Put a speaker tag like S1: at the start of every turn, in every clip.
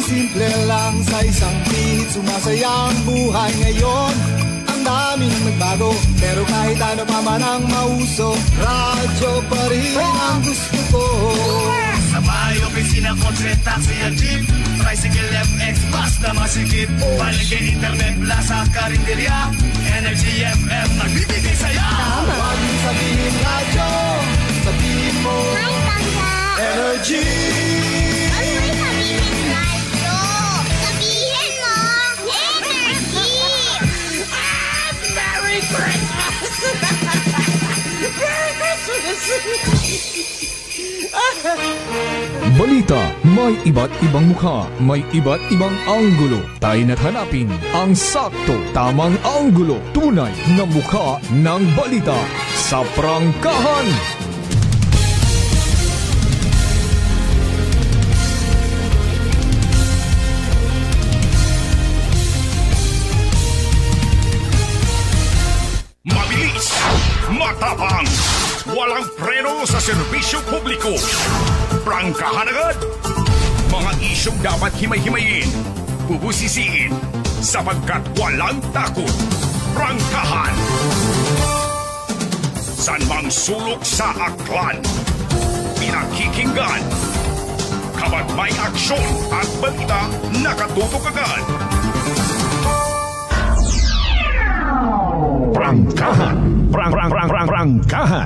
S1: simple lang sa isang beat. Sumasaya ang buhay ngayon. Ang daming nagbago, pero kahit ano pa man ang mauso, radyo pa rin ang gusto ko.
S2: Sa bahay, opisina, kotse, taxi at jeep, tricycle, FX, bus na masikip, palengke, internet, plaza, karinderya, Energy FM, nagbibigay saya.
S1: Huwag mong sabihin radyo, sabihin mo Energy.
S3: Huwag mong sabihin radyo, sabihin mo Energy.
S2: Merry Christmas! Merry Christmas!
S4: Balita, may iba't ibang mukha, may iba't ibang anggulo. Tayo na't hanapin ang sakto, tamang anggulo, tunay na mukha ng balita sa Prangkahan.
S2: Mabilis, matapang, walang preno sa serbisyo publiko. Prangkahan agad. Mga isyong dapat himay-himayin, bubusisiin, sapagkat walang takot. Prangkahan. San mang sulok sa aklan, pinakikinggan. Kapag may aksyon at balita, nakatutok agad. Prangkahan. Prangkahan. Prangkahan.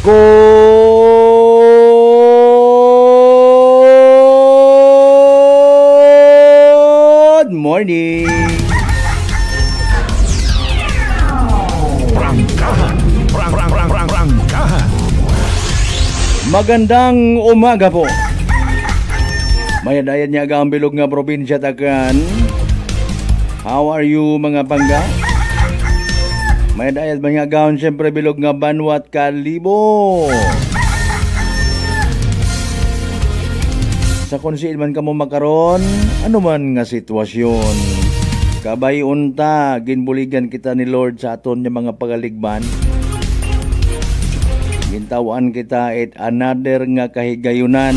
S5: Good morning. Prangkahan. Magandang umaga po. Mayadayan niya ang bilog nga probinsya takan. How are you mga pangga? Mayadayan mga gaon siyempre bilog nga Banwat Kalibo. Sa konsil man kamo makaron, ano man nga sitwasyon. Kabay unta, ginbuligan kita ni Lord sa aton niya mga pagaligban. Gintawan kita at another nga kahigayunan.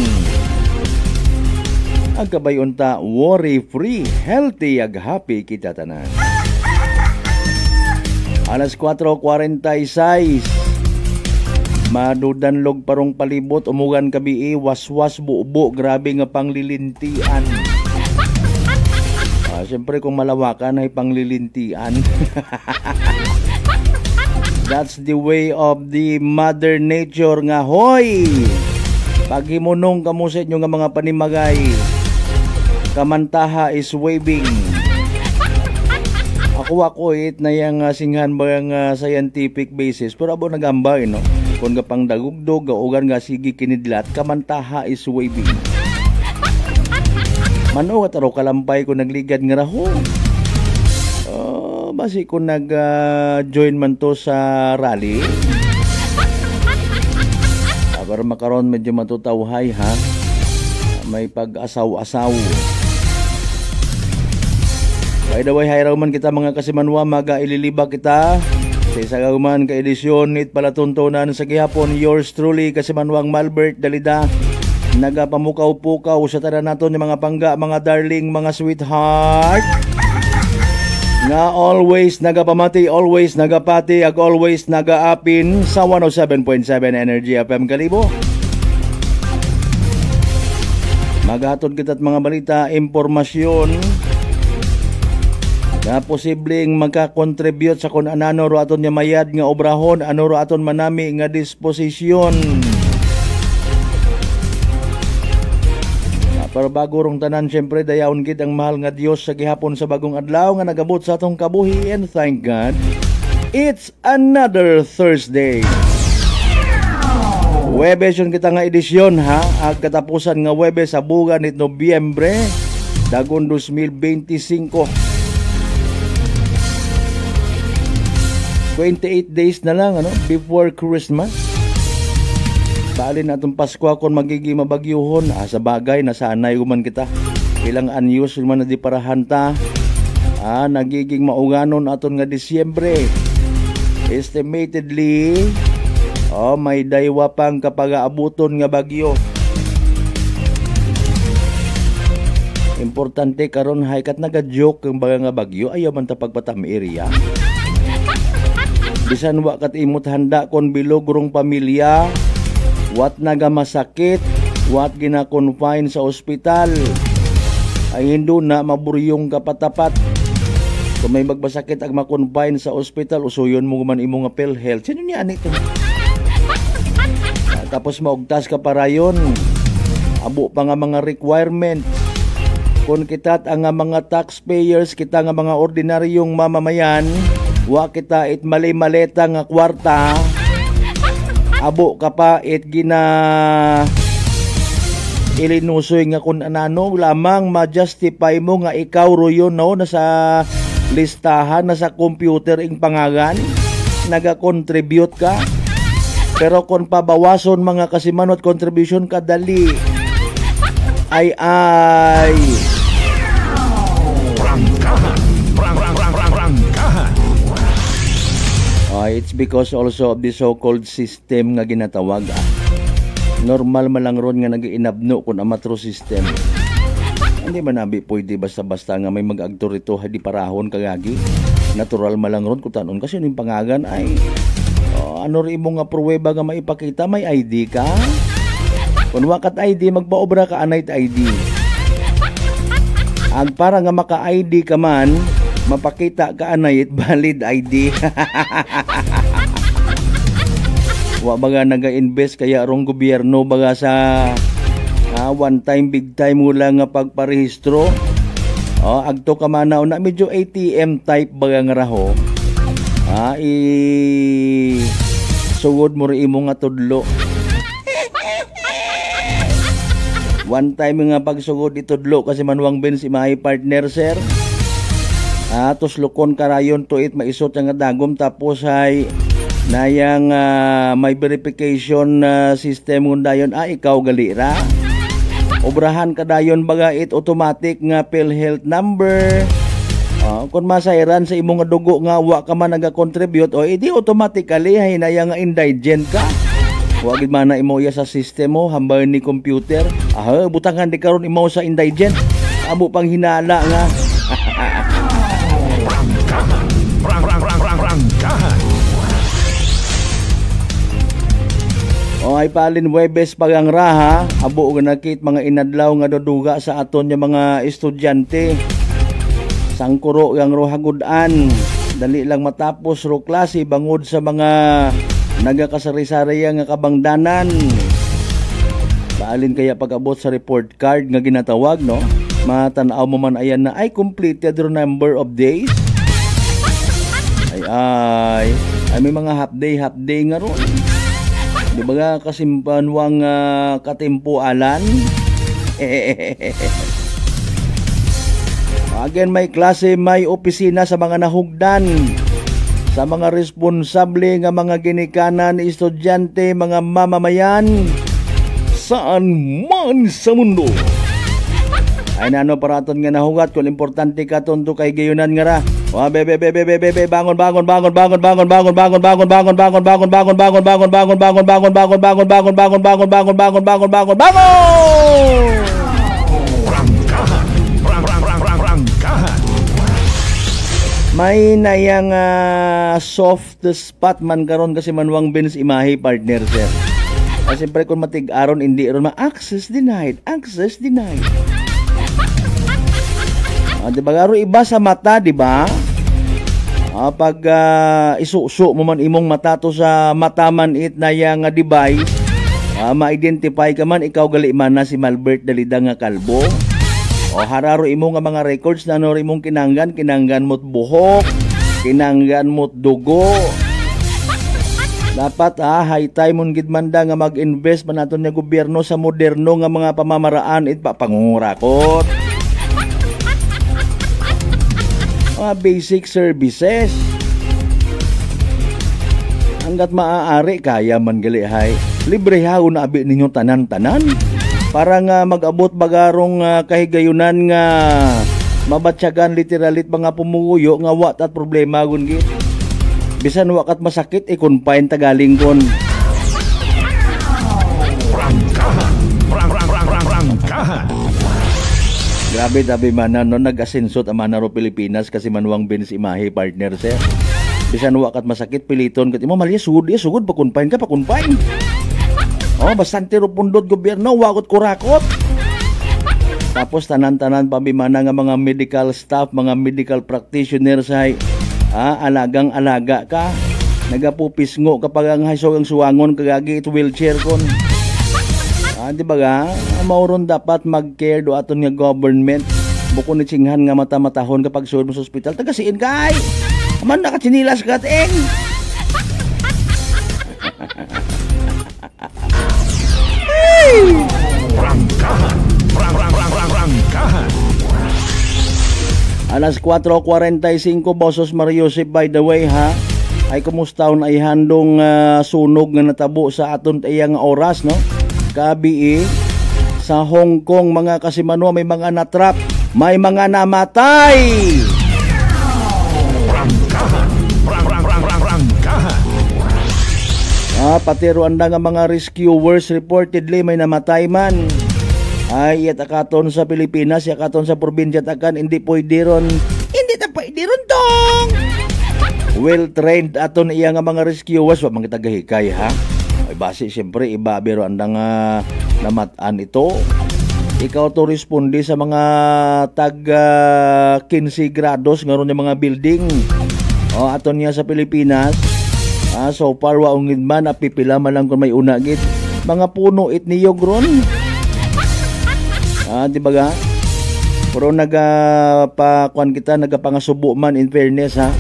S5: Ang kabay unta, worry free, healthy ag happy kita tanan. Alas 4:46. Madudanlog parong palibot, umugan kabi waswas buubo, grabe nga panglilintian. Siyempre kung malawakan ay panglilintian. That's the way of the Mother Nature nga hoy. Paghimunong kamo sa inyo nga mga panimagay. Kamantaha is waving. Ako it na yung singhan ba yung scientific basis, pero abo nagambay no. Kung gapang dagugdog, gaugan nga sige kinidlat, kamantaha is waving. Mano at araw kalampay ko nagligad nga raho. Basi ko nag-join man to sa rally. Para makaroon medyo matutawhay ha. May pag-asaw-asaw. By the way, hayraw man kita mga kasimanwa, maga-ililiba kita. Sa isa kauman ka edisyon it palatuntunan sa gihapon, yours truly kasimanwang Malbert Dalida. Nagapamukaw-pukaw sa tanan naton ng mga pangga, mga darling, mga sweetheart. Nga always nagapamati, always nagapati, ag always nagaapin sa 107.7 Energy FM Kalibo. Maghatod kita't mga balita, impormasyon na posibleng magka-contribute sa kung anano ro aton niya mayad nga obrahon, ano ro aton manami nga disposisyon. Para bago rong tanan, syempre dayaon gid ang mahal nga Dios sa gihapon sa bagong adlaw nga nagabot sa atong kabuhi, and thank God it's another Thursday. Webes yun kita nga edisyon ha, ang katapusan nga Webes sa bugan nit Nobyembre dagon 2025. 28 days na lang before Christmas. Baalin atong Pasko kung magiging mabagyuhon. Sa bagay, nasanay man kita. Ilang anyos man na di parahanta. Nagiging mauganon aton nga Disyembre. Estimatedly, may daywa pang kapag aabuton nga bagyo. Importante karon haikat naga-joke ang baga nga bagyo. Ayaw man ta pagpatam area. Bisan wa kat imot handa kon bilog rong pamilya. Wat naga masakit, wat gina-confine sa ospital, ay hindi na maburyong kapatapat. Kung may magbasakit ang ma-confine sa ospital, usuyon mo man imong apel health. Sino niya ito? Tapos maugtas ka para yun. Abo pa nga mga requirement. Kung kita't ang mga taxpayers, kita nga mga ordinaryong mamamayan, wa kita it mali-maleta nga kwarta, abo ka pa it gina ilinusoy nga kung anano lamang ma-justify mo nga ikaw ro yun nasa listahan, nasa computer ing pangalan, naga-contribute ka. Pero kung pabawason mga kasimanot contribution kadali ay it's because also of the so-called system nga ginatawag. Normal malang ron nga nag-iinabno kung amatro system. Hindi man nabi pwede basta-basta nga may mag-agtor ito hadi parahon kagagi. Natural malang ron kung tanon kasi yung pangagan ay ano rin mo nga pruweba nga maipakita, may ID ka? Kung wakat ID, magpaobra ka anayt ID. Ang para nga maka-ID ka man, mapakita ka anayit valid ID. Wa baga naga-invest kaya rong gobyerno baga sa one time big time mula nga pagparehistro. Agto ka manaw na medyo ATM type baga nga raho. Sugod mo rin imo nga tudlo. One time nga pagsugod itudlo kasi manuang ben si my partner sir. Tuslukon karayon to it maisot nga dagom tapos ay nayang may verification system ngun dayon ikaw galira. Obrahan ka dayon baga it automatic nga PhilHealth number. Kung masayran sa imong dugo nga wa ka man naga-contribute edi automatically hinaya nga indigent ka. Wa gid man na imo ya sa system mo hambay ni computer. Butangan di karon imo sa indigent. Amo pang hinala nga. Ay palin Webes pagang raha, abo nga nakit mga inadlaw nga doduga sa aton yung mga estudyante. Sangkuro yang rohagudan, dali lang matapos ro klase bangod sa mga nagakasari-sari nga kabangdanan. Palin kaya pag-abot sa report card nga ginatawag no, matanaw mo man ayan na ay completed ro number of days. Ay may mga half day nga ron. Di ba nga kasimpanwang katimpualan? Again, may klase, may opisina sa mga nahugdan, sa mga responsable nga mga ginikanan, estudyante, mga mamamayan, saan man sa mundo. Ay nano paraton nga nahugat kung importante ka tondo kay gayunan nga ra. Bebe bangon may nayang soft spot man karon kasi manwang Benz imahe partner sir. Siyempre kung matig-aron hindi ron access denied. Diba garo iba sa mata, diba? Pag isuso mo man imong mata to sa mata man it na yang device, Ma-identify ka man ikaw gali man na si Malbert Dalida nga kalbo. O hararo imo nga mga records na ano imong kinanggan mo't buhok, kinanggan mo't dugo. Dapat high time mon gid manda nga mag-invest man naton nga gobyerno sa moderno nga mga pamamaraan it papangurakot. Basic services. Hanggat maaari kaya man gali hay. Libre haon na abi ninyo tanan-tanan para nga mag-abot bagarong kahigayunan nga mabatyagan literalit mga pumuguyo nga wat at problema gun gid. Bisan wakat masakit i-confine tagaling kon. Grabe dabi man no nag-asensot ang manaro Pilipinas kasi manuang Benz imahe partner sir. Bisan wakat masakit piliton kat imo mali sugod pa confine ka pa confine. Bastante rupundot gobyerno wakot kurakot. Tapos tanan-tanan pamimana nga mga medical staff, mga medical practitioners ay alagang-alaga ka. Nagapupisngo kapag ang haysog ang suwangon kagagi it wheelchair kon. Di ba ga? Mauron dapat mag-care do aton nga government. Bukod ni tsinghan nga mata-matahon kapag suod mo sa ospital. Tagasiin kay! Aman nakatsinilas ka ting!
S2: Rangkahan.
S5: Alas 4:45 Bosos Mariusip by the way ha. Ay kumustaon ay handong sunog nga natabo sa aton tayang oras no. Kabi sa Hong Kong mga kasimano may mga natrap, may mga namatay. Rangkahan. Pati Rwanda nga mga rescuers reportedly may namatay man. Ay yatakaton sa Pilipinas, yakaton sa probinsya takan hindi pwede ron dong. Well trained aton iya nga mga rescuers wa man kita gahikay ha. Ay base siyempre iba biro andang namatan ito. Ikaw to responde sa mga tag 15 grados ngaron yung mga building. Aton niya sa Pilipinas. So far waungid man apipila man lang kung may unagit. Mga puno it niyog ron. Di ba ga? Pero nagapakuan kita, nagapangasubo man in fairness ha.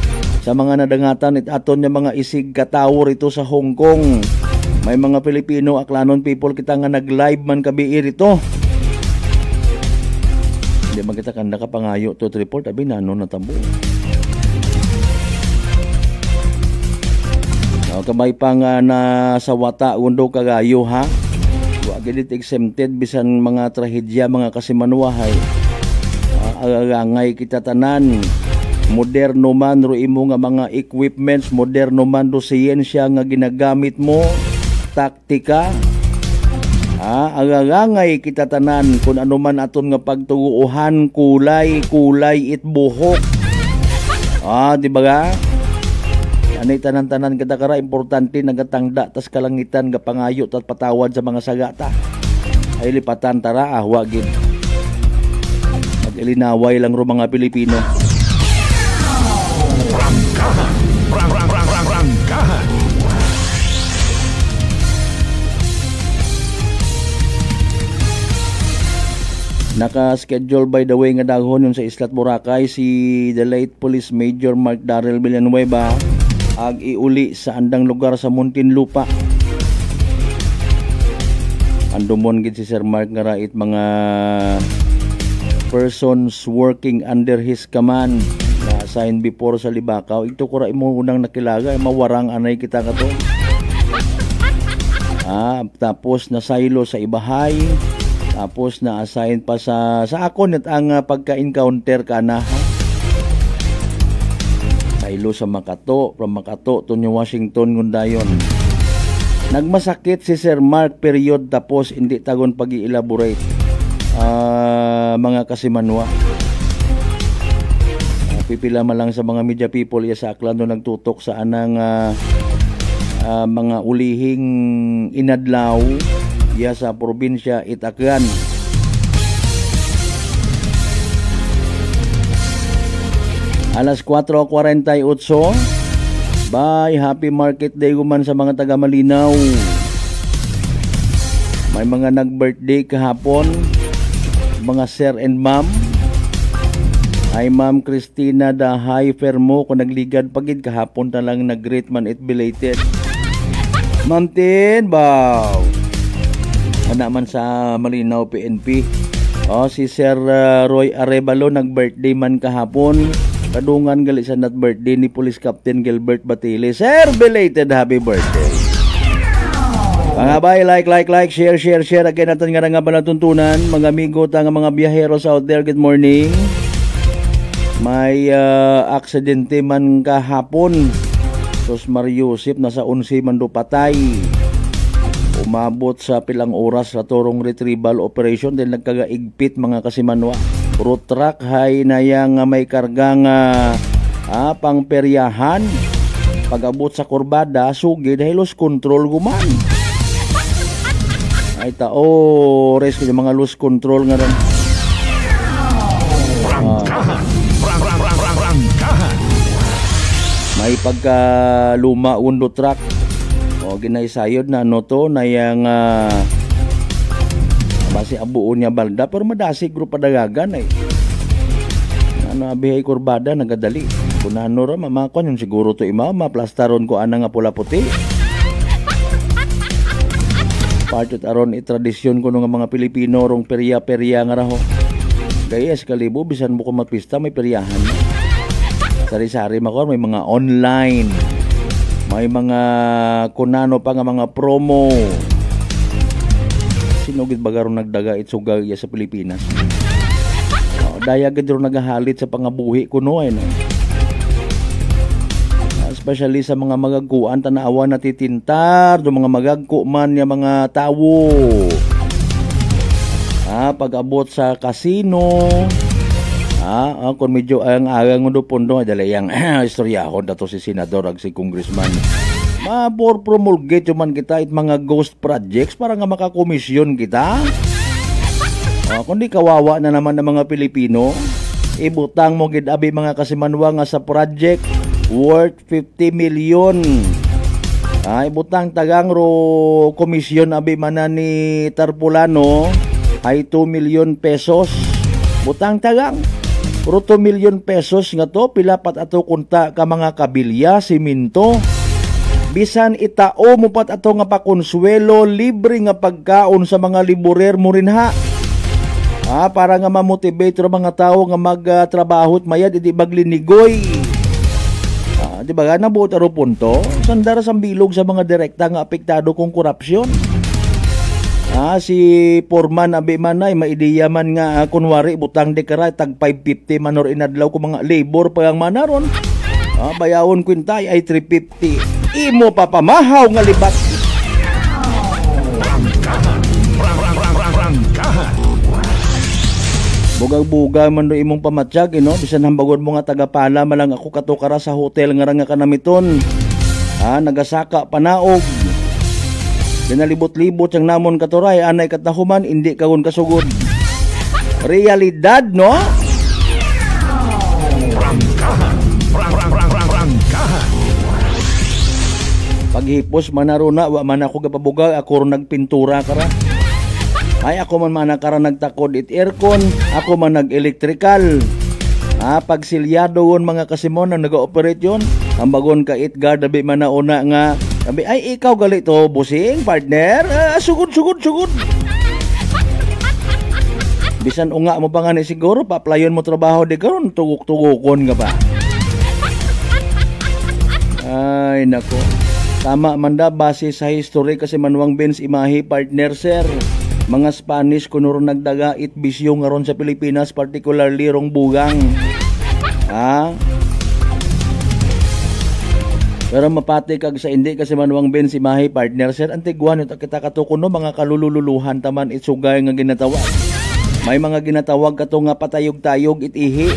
S5: Sa mga nadangatan it aton niya mga isig katawor ito sa Hong Kong. May mga Pilipino aklanon people kita nga nag-live man kabiir ito. Hindi man kita kanda kapangayo to report abi nano natabo. Kamay pa nga na sa wata undo kagayo ha. Wa gid exempted bisan mga trahedya mga kasimanuhay. Agangay kita tanan. Moderno man ro imo nga mga equipments, moderno man do siyensya nga ginagamit mo, taktika. Agangay kita tanan kung ano man aton nga pagtuguhan, kulay it buhok. Di ba ga? Anay tanan-tanan kita kara importante nagatangda tas kalangitan nga pangayo tat patawad sa mga sagata. Ay lipatan tara ahwa gid. Mag-ilinaway lang ro mga Pilipino. Rangkahan. Naka-schedule by the way nga daghon yung sa Islat Boracay si the late Police Major Mark Darrell Villanueva ag iuli sa andang lugar sa Muntinlupa. Andumon gid si Sir Mark nga rait mga persons working under his command na assigned before sa Libakaw. Ito ko ra imo unang nakilaga mawarang anay kita kato. Tapos na silo sa ibahay. Tapos na assign pa sa akon at ang pagka-encounter kana. Silo sa Makato, from Makato to New Washington ngundayon. Nagmasakit si Sir Mark period tapos hindi tagon pag-i-elaborate mga kasimanwa. Pipila man lang sa mga media people ya sa aklan no nagtutok sa anang mga ulihing inadlaw ya sa probinsya Itacan. Alas 4:48. Bye, happy market day guman sa mga taga Malinaw. May mga nag-birthday kahapon, mga sir and ma'am. Ay Ma'am Christina Dahay Fermo kung nagligad pagid kahapon na lang nag-great man it belated. Ma'am Tin, wow. Ana man sa Malinaw PNP. Si Sir Roy Arevalo nag-birthday man kahapon. Kadungan gali sa not birthday ni Police Captain Gilbert Batile. Sir, belated happy birthday. Mga bay, like, share. Again natin nga ba natuntunan. Mga amigo ta nga mga biyaheros out there, good morning. May aksidente man kahapon. Tos Mariusip nasa 11 man do patay. Umabot sa pilang oras sa turong retrieval operation dahil nagkagaigpit mga kasimanwa. Road truck hay na yang may kargang pangperyahan. Pag-abot sa kurbada, sugi dahil loose control guman. Ay tao, res ko yung mga loose control nga rin. May pagka-luma undo truck. Ginaisayod na to na yang basi abuon niya balda pero madasi grupo dagagan ay bihay kurbada nagadali kunano ra mamakon yung siguro to imama plastaron ko ana nga pula puti partot aron itradisyon ko nga mga Pilipino rong perya nga raho gayes kalibo bisan mo ko mapista may peryahan sari-sari makor may mga online may mga kunano pa nga mga promo. Sinugid bagarong nagdaga itsugag sa Pilipinas. Daya gid ro nagahalit sa pangabuhi kuno ay no. Especially sa mga magagkuan tanawa natitintar do mga magagku man ya mga tawo. Pag-abot sa casino. Kung medyo ang agang do pondo dalayang istoryahon dato si senador ag si congressman. For promulgate man kita it mga ghost projects para nga makakomisyon kita. Kundi kawawa na naman ng mga Pilipino. Ibutang mo gid abi mga kasimanwa nga sa project worth 50 million. Ibutang tagang ro komisyon abi man ni Tarpulano ay 2 million pesos. Butang tagang pero 2 million pesos nga to pilapat ato kunta ka mga kabilya, siminto. Bisan itao mo pat ato nga pakonsuelo, libre nga pagkaon sa mga liburer mo rin ha. Para nga mamotivate ro mga tao nga magtrabaho at mayad iti baglinigoy. Di ba nga nabuot aro punto? Sandara sa bilog sa mga direkta nga apektado kong korupsyon. Si Foreman abi manay maidiya man nga kunwari butang dekara tag 550 manor inadlaw ko mga labor pa ang manaron. Bayawon kwintay ay 350. Imo papamahaw nga libat. Bugag-buga man do imong pamatsyag bisan hambagon mo nga tagapala malang ako katukara sa hotel nga nga kanamiton. Nagasaka panaog. Dinalibot-libot yang namon katuray anay katahuman hindi kagon kasugod. Realidad no? Paghipos manaruna wa man ako gapabugag ako ro nagpintura kara. Ay ako man manakara nagtakod it aircon, ako man nag-electrical. Pagsilyado won mga kasimon ang nag-ooperate yon. Ang bagon ka it guard abi man nauna nga sabi, ay ikaw gali to busing partner. Sugod. Bisan unga mo pa nga ni siguro pa-applyon mo trabaho di karon tugok-tugokon nga ba. Ay nako. Tama manda base sa history kasi Manuang Benz imahi partner sir. Mga Spanish kuno ron nagdaga it bisyo nga ron sa Pilipinas particularly rong bugang. Pero mapati kag sa hindi kasi Manuang Benz imahi partner sir antiguan ito kita katukuno mga kalululuhan taman itsugay nga ginatawag. May mga ginatawag kato nga patayog-tayog itihi.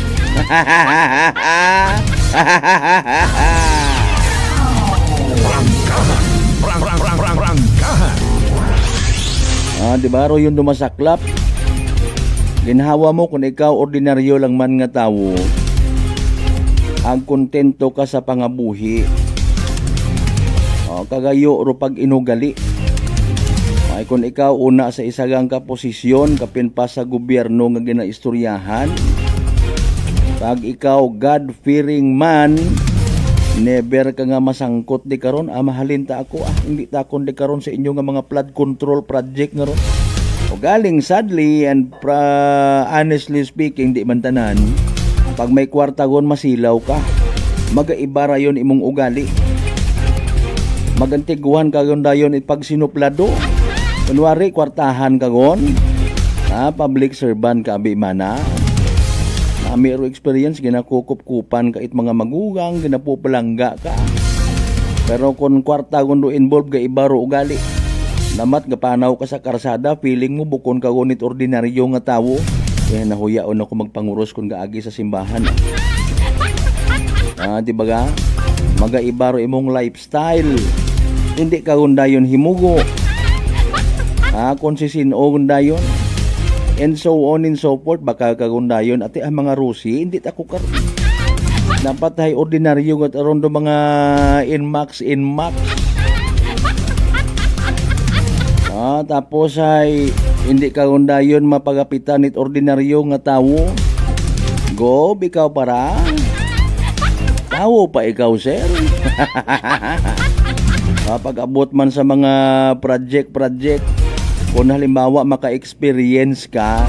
S5: Diba ro yung dumasaklap. Ginhawa mo kung ikaw ordinaryo lang man nga tawo. Ang kontento ka sa pangabuhi. Kagayo ro pag inugali. Ay kung ikaw una sa isagang kaposisyon, kapin pa sa gobyerno nga ginaistoryahan, pag ikaw God-fearing man, never ka nga masangkot di karon, mahalin ta ako, hindi ta akong di karon sa inyo nga mga flood control project nga ron. O galing sadly and honestly speaking, di man tanan, pag may kwartagon masilaw ka, magaibara yon imong ugali. Magantiguhan kagon dayon pag sinuplado. Kunwari kwartahan kagon, public servant ka abi mana. Mayro experience ginakukup-kupan ka it mga magugang, ginapupalangga ka. Pero kung kwartagon do involve ga ibaro ugali, namat gapanaw ka sa karsada, feeling mo bukon ka gunit ordinaryo nga tawo. Nahuyaon ako magpanguros kung gaagi sa simbahan. Diba ga? Magaibaro imong lifestyle. Hindi ka dayon himugo. Kung sisinon dayon. And so on and so forth. Baka kagundayon. Ati ang mga Rusi, hindi ako karoon. Dapat ay ordinaryo at around do mga inmax. Tapos ay hindi kagundayon mapagapitan it ordinaryo nga tawo. Go, ikaw para. Tawo pa ikaw, sir. Pag-abot man sa mga project, kung halimbawa maka-experience ka,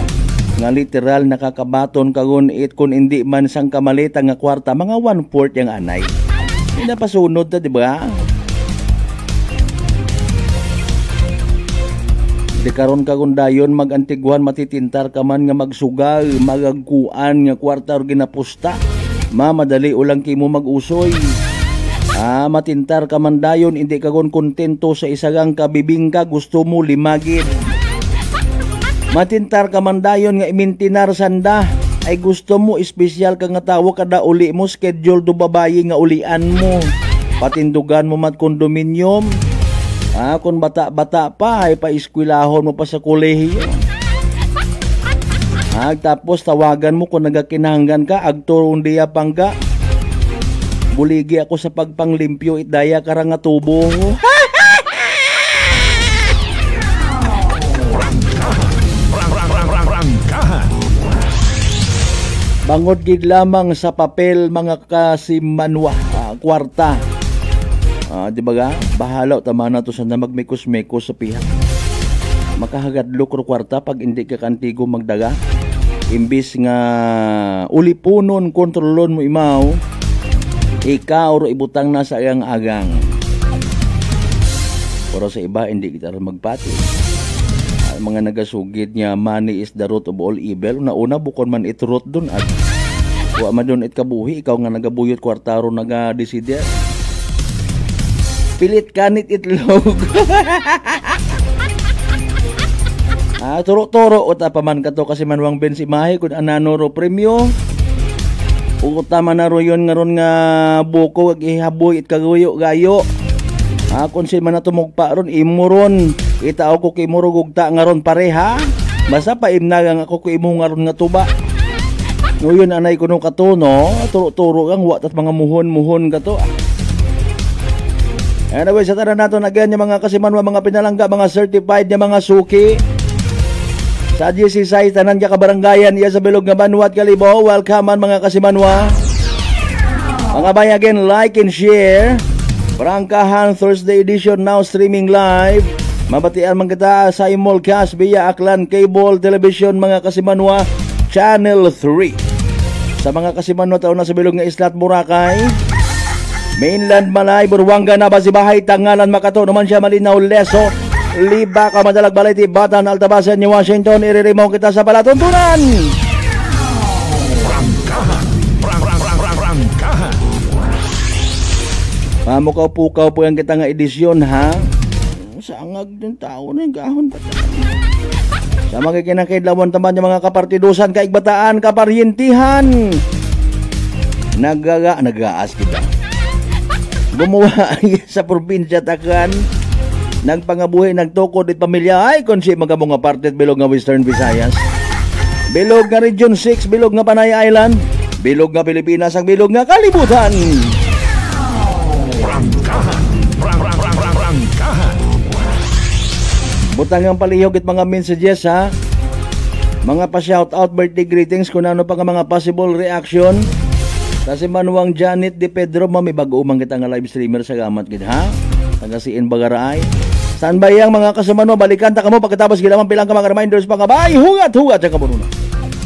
S5: nga literal nakakabaton kagon it kung hindi man sang kamalita nga kwarta, mga 1/4 yung anay. Hindi na pasunod na, diba? Di karon kagundayon mag-antiguan matitintar ka man nga magsugal, magagkuan nga kwarta or ginapusta. Madali ulang kimo mag-usoy. Matintar ka man dayon, hindi ka kon kontento sa isagang kabibingka, gusto mo limagin. Matintar ka man dayon nga imintinar sanda, ay gusto mo espesyal ka nga tawo kada uli mo, schedule do babayi nga ulian mo. Patindugan mo mat kondominium. Kung bata-bata pa, ay pa-eskwelahon mo pa sa kolehiyo. Tapos tawagan mo kung nagakinahanggan ka, agturong diya pangga. Buligi ako sa pagpanglimpyo, itdaya karang nga tubo. Bangod gid lamang sa papel mga kasimanwa, kwarta. Di ba ga? Bahalaw tama na to sa na magmekos-mekos sa pihak. Makahagadlo ko kwarta pag hindi ka kantigo magdaga. Imbis nga ulipunon, kontrolon mo imaw, ikaw ro ibutang na sa agang-agang. Pero sa iba hindi kita rin magpati. Mga nagasugid niya, money is the root of all evil. Una bukon man it root dun at wa man dun it kabuhi. Ikaw nga nagabuyot kwartaro nagadesider. Pilit kanit itlog. Turo-turo o tapaman ka to kasi manwang bensimahe kung ananoro premyo. Utama na ro yun nga ron nga buko ag ihaboy it kagayo gayo. Kung si man na tumugpa ron imuron, itao ko kay murugugta nga ron pareha. Basta pa imnagang ako kay imo nga ron nga tuba. Ngayon anay kuno kato no, turo-turo kang wat at mga muhon-muhon kato. Anyway, sa tanan nato again yung mga kasimanwa, mga pinalangga, mga certified yung mga suki. Sa GC site, tanan ka kabaranggayan, iya sa Bilog nga Banwa at Kalibo. Welcome man mga kasimanwa. Mga bay again, like and share. Prangkahan Thursday edition now streaming live. Mabatian man kita sa Imolcast via Aklan Cable Television mga kasimanwa, Channel 3. Sa mga kasimanwa taon na sa Bilog nga Isla at Boracay, Mainland Malay, Burwanga na Basibahay, Tangalan, Makato, naman siya Malinaw, Leso, Liba, Kamadalag, Balete, Batan, Altabasan, New Washington, iririmo kita sa palatuntunan. Mamukaw-pukaw po yung kita nga edisyon, ha? Sa angag ng tao na yung gahon pa. Sa mga kinakidlawan taman yung mga kapartidusan, kaigbataan, kaparyentihan. Nag-aas kita. Gumawa sa probinsya takan, nagpangabuhi, nagtukod at pamilya, ay kung si mga mga partet bilog nga Western Visayas, bilog nga Region 6, bilog nga Panay Island, bilog nga Pilipinas, ang bilog nga kalibutan. Butangang palihog at mga messages ha. Mga pa-shoutout, birthday greetings, kung ano pa nga mga possible reaction. Kasi manuang Janet de Pedro, mami bago umang kita nga live streamer sa gamat gid ha. Tagasiin bagaraay. Saan ba yang mga kasamahan mo? Balikan ta kamo pagkatapos gilamang pilang ka mga reminders pa nga bay. Hugat-hugat sa kabununa.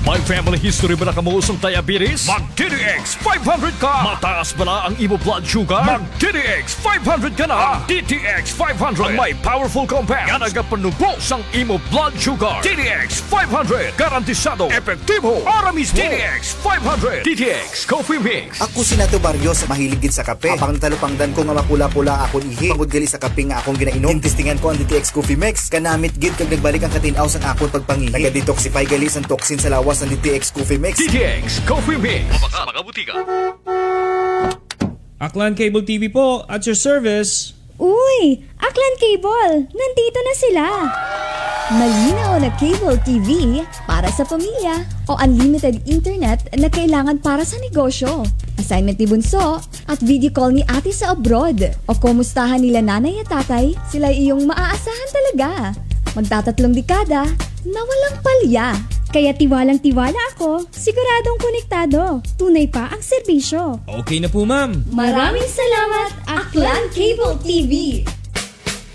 S4: May family history ba na kamuusong diabetes? Mag-DTX 500 ka! Mataas ba na ang imo blood sugar? Mag-DTX 500 ka na! DTX 500 ang may powerful compounds nga nagapanubos ang imo blood sugar. DTX 500 garantisado, epektibo, aramis. DTX 500 DTX Coffee Mix.
S6: Ako si Nato Barrios, mahilig gid sa kape. Apang talupangdan ko nga mapula-pula akong ihi. Pagod gali sa kape nga akong ginainom. Tintistingan ko ang DTX Coffee Mix. Kanamit gid kag nagbalik ang katinaw sang akong pagpangihi. Naga-detoxify gali sang toxin sa lawas ng DTX Coffee Mix.
S4: DTX Coffee Mix. Mabaka mga butika.
S7: Aklan Cable TV po, at your service.
S8: Uy! Aklan Cable! Nandito na sila! Malinaw na cable TV para sa pamilya o unlimited internet na kailangan para sa negosyo. Assignment ni Bunso at video call ni ate sa abroad. O kumustahan nila nanay at tatay, sila iyong maaasahan talaga. Magtatatlong dekada na walang palya. Kaya tiwalang-tiwala ako, siguradong konektado. Tunay pa ang serbisyo.
S7: Okay na po, ma'am.
S8: Maraming salamat, Aklan Cable TV!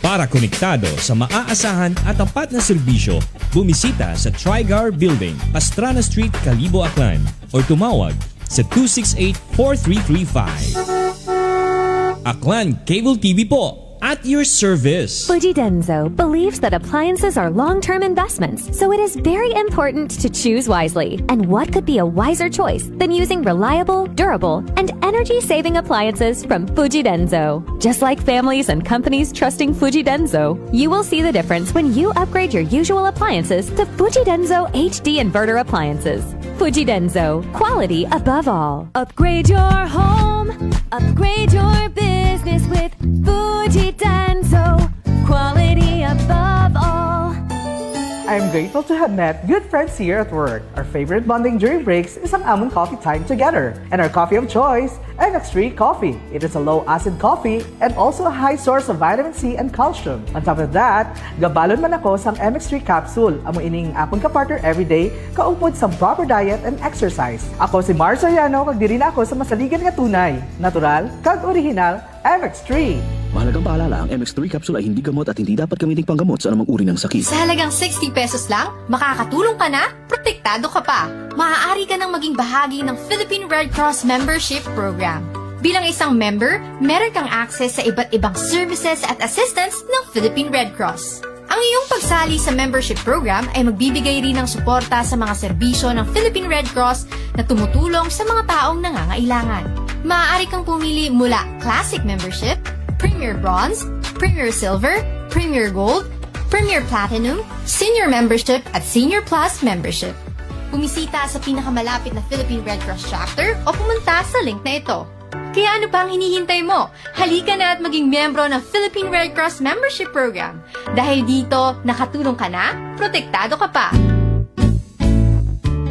S7: Para konektado sa maaasahan at tapat na serbisyo, bumisita sa Trigar Building, Pastrana Street, Calibo, Aklan o tumawag sa 268-4335. Aklan Cable TV po, at your service.
S9: Fuji Denso believes that appliances are long-term investments, so it is very important to choose wisely. And what could be a wiser choice than using reliable, durable, and energy-saving appliances from Fuji Denso? Just like families and companies trusting Fuji Denso, you will see the difference when you upgrade your usual appliances to Fuji Denso HD inverter appliances. Fuji Denso, quality above all. Upgrade your home, upgrade your business with Fuji Denso, quality above all.
S10: I'm grateful to have met good friends here at work. Our favorite bonding during breaks is ang among coffee time together. And our coffee of choice, MX3 Coffee. It is a low-acid coffee and also a high source of vitamin C and calcium. On top of that, gabalon man ako sang MX3 capsule. Amo ining apong kapartner everyday, kaupod sa proper diet and exercise. Ako si Mars Soriano, kag diri na ako sa masaligan nga tunay, natural, kag original, MX3.
S11: Mahalagang paalala, ang MX3 capsule ay hindi gamot at hindi dapat gamitin panggamot sa anumang uri ng sakit.
S12: Sa halagang 60 pesos lang, makakatulong ka na, protektado ka pa. Maaari ka nang maging bahagi ng Philippine Red Cross Membership Program. Bilang isang member, meron kang access sa iba't ibang services at assistance ng Philippine Red Cross. Ang iyong pagsali sa membership program ay magbibigay rin ng suporta sa mga serbisyo ng Philippine Red Cross na tumutulong sa mga taong nangangailangan. Maaari kang pumili mula Classic Membership, Premier Bronze, Premier Silver, Premier Gold, Premier Platinum, Senior Membership at Senior Plus Membership. Bumisita sa pinakamalapit na Philippine Red Cross chapter o pumunta sa link na ito. Kaya ano pa ang hinihintay mo? Halika na at maging miyembro ng Philippine Red Cross Membership Program. Dahil dito, nakatulong ka na, protektado ka pa.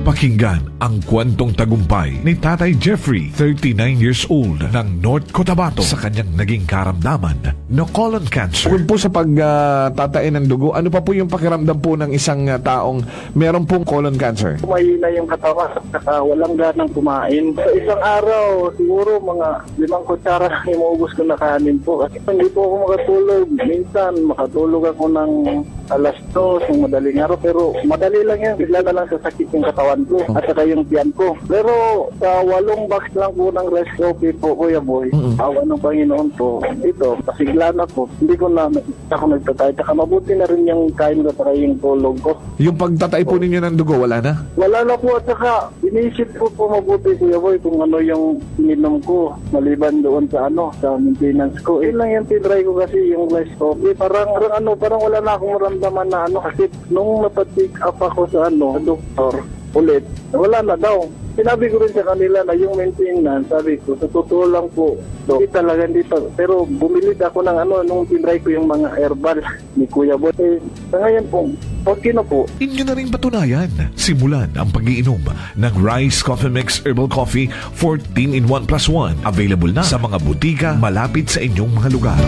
S13: Pakinggan ang kwentong tagumpay ni Tatay Jeffrey, 39 years old, ng North Cotabato sa kanyang naging karamdaman na colon cancer.
S14: Kung po sa pagtatain ng dugo, ano pa po yung pakiramdam po ng isang taong meron pong colon cancer?
S15: Mahina yung katawan at walang ganang kumain. Sa isang araw, siguro mga 5 kutsara na imuubos ko na kanin po. Kasi hindi po ako makatulog. Minsan, makatulog ako ng alas 2 ng madaling araw. Pero madali lang yan. Bigla na lang sasakit yung katawan ko at saka yung tiyan ko. Pero sa 8 box lang po ng rice coffee po, Kuya Boy, awa ng Panginoon po, ito, pasigla na po. Hindi ko na ako nagtatay. Saka mabuti na rin yung kain ko at yung tulog ko.
S14: Yung pagtatay po ninyo ng dugo, wala na?
S15: Wala na po at saka inisip ko po mabuti, Kuya Boy, kung ano yung ininom ko maliban doon sa sa maintenance ko. Yun lang yung tinry ko kasi yung rice coffee. Parang wala na akong maramdaman na kasi nung napatik up ako sa doktor, ulit, wala na daw. Sinabi ko rin sa kanila na yung maintenance, sabi ko, sa totoo lang po, hindi talaga dito. Pero bumili ako ng nung tinry ko yung mga herbal ni Kuya Boy. Sa ngayon po, okay na po.
S13: Inyo na rin patunayan. Simulan ang pag-iinom ng Rice Coffee Mix Herbal Coffee 14-in-1+1. Available na sa mga butika malapit sa inyong mga lugar.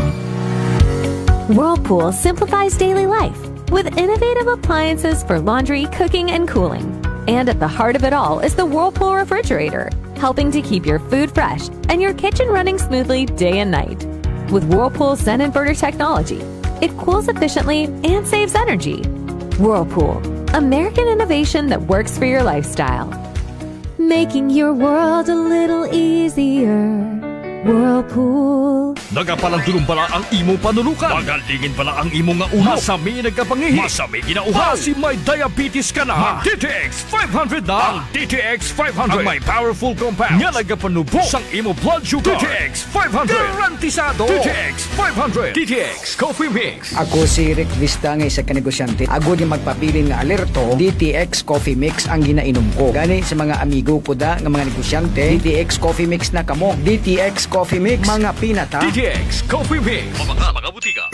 S9: Whirlpool simplifies daily life. with innovative appliances for laundry, cooking, and cooling. And at the heart of it all is the Whirlpool refrigerator, helping to keep your food fresh and your kitchen running smoothly day and night. With Whirlpool's Zen inverter technology, it cools efficiently and saves energy. Whirlpool, American innovation that works for your lifestyle. Making your world a little easier. Whirlpool.
S16: Nagapalang pala ang imong panulukan. Magalingin pala ang imong nga ulo. Masami nagkapangihi. Masami ginauhan. Si may diabetes ka na. DTX 500 na. Ang DTX 500. Ang may powerful compounds. Nga nagapanubok sang imo blood sugar. DTX 500. Garantisado. DTX 500. DTX Coffee Mix.
S17: Ako si Rick Vista nga isa ka negosyante. Ako di magpapili nga alerto. DTX Coffee Mix ang ginainom ko. Gani sa mga amigo ko da nga mga negosyante. DTX Coffee Mix na kamo. DTX Coffee Mix. Mga pinata.
S16: DTX Coffee Mix. Mga butika.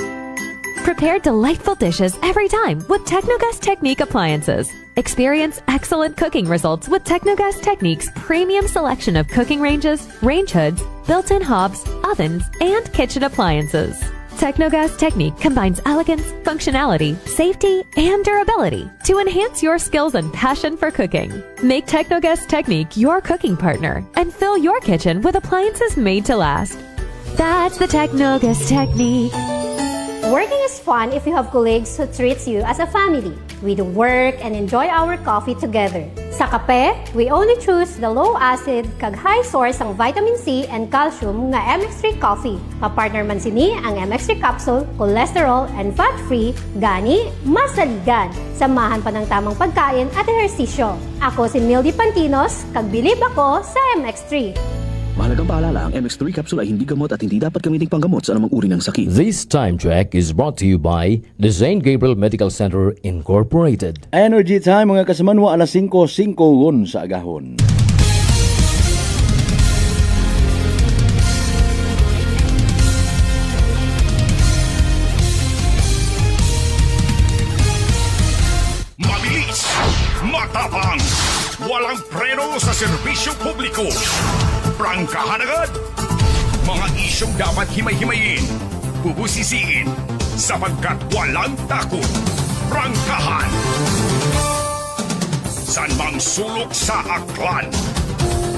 S9: Prepare delightful dishes every time with Technogas Technique appliances. Experience excellent cooking results with Technogas Technique's premium selection of cooking ranges, range hoods, built-in hobs, ovens, and kitchen appliances. Technogas Technique combines elegance, functionality, safety, and durability to enhance your skills and passion for cooking. Make Technogas Technique your cooking partner and fill your kitchen with appliances made to last. That's the Technogas Technique.
S18: Working is fun if you have colleagues who treats you as a family. We do work and enjoy our coffee together. Sa kape, we only choose the low-acid kag high source ang vitamin C and calcium nga MX3 coffee. Kapartner man sini ang MX3 capsule, cholesterol and fat-free, gani, masaligan. Samahan pa ng tamang pagkain at ehersisyo. Ako si Mildy Pantinos, kag bilib ako sa MX3.
S11: Mahalagang paalala, ang MX3 capsule ay hindi gamot at hindi dapat gamiting panggamot sa anumang uri ng sakit.
S19: This time check is brought to you by the St. Gabriel Medical Center Incorporated.
S5: Energy time mga kasamanwa, alas 5:05 sa agahon.
S2: Mabilis, matapang, walang preno sa serbisyo publiko. Prangkahan agad! Mga isyong dapat himay-himayin, bubusisiin, sapagkat walang takot. Prangkahan! San mang sulok sa aklan,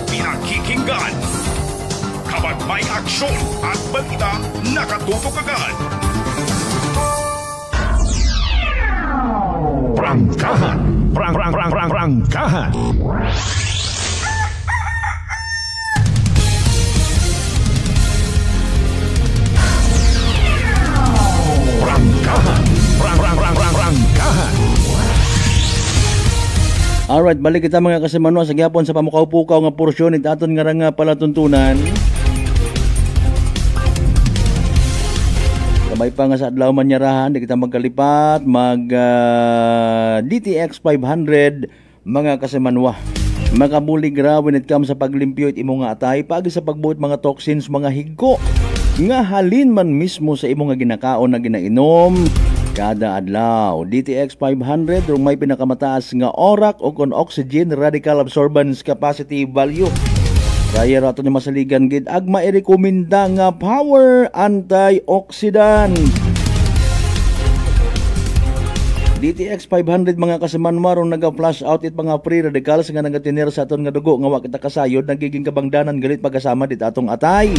S2: pinakikinggan. Kapag may aksyon at balita, nakatutok agad. Prangkahan! Prangkahan! Prangkahan.
S5: Alright, balik kita mga kasimanwa sa gyapon sa pamukaw-pukaw nga porsyon it aton nga nga palatuntunan. Kamay pa nga sa adlaw man nyarahan, di kita magkalipat DTX 500 mga kasimanwa. Makabulig ra when it comes sa paglimpyo it imo nga atay pagi sa pagbuot mga toxins, mga higko nga halin man mismo sa imo nga ginakaon na ginainom kada adlaw. DTX 500 rung may pinakamataas nga ORAC o kon oxygen radical absorbance capacity value. Kaya rato ni masaligan gid ag mairekomenda nga power antioxidant. DTX 500 mga kasimanwa rung naga-flush out it mga free radicals nga nagatinir sa aton nga dugo nga wa kita kasayod nagiging kabangdanan galit pagkasama dit atong atay.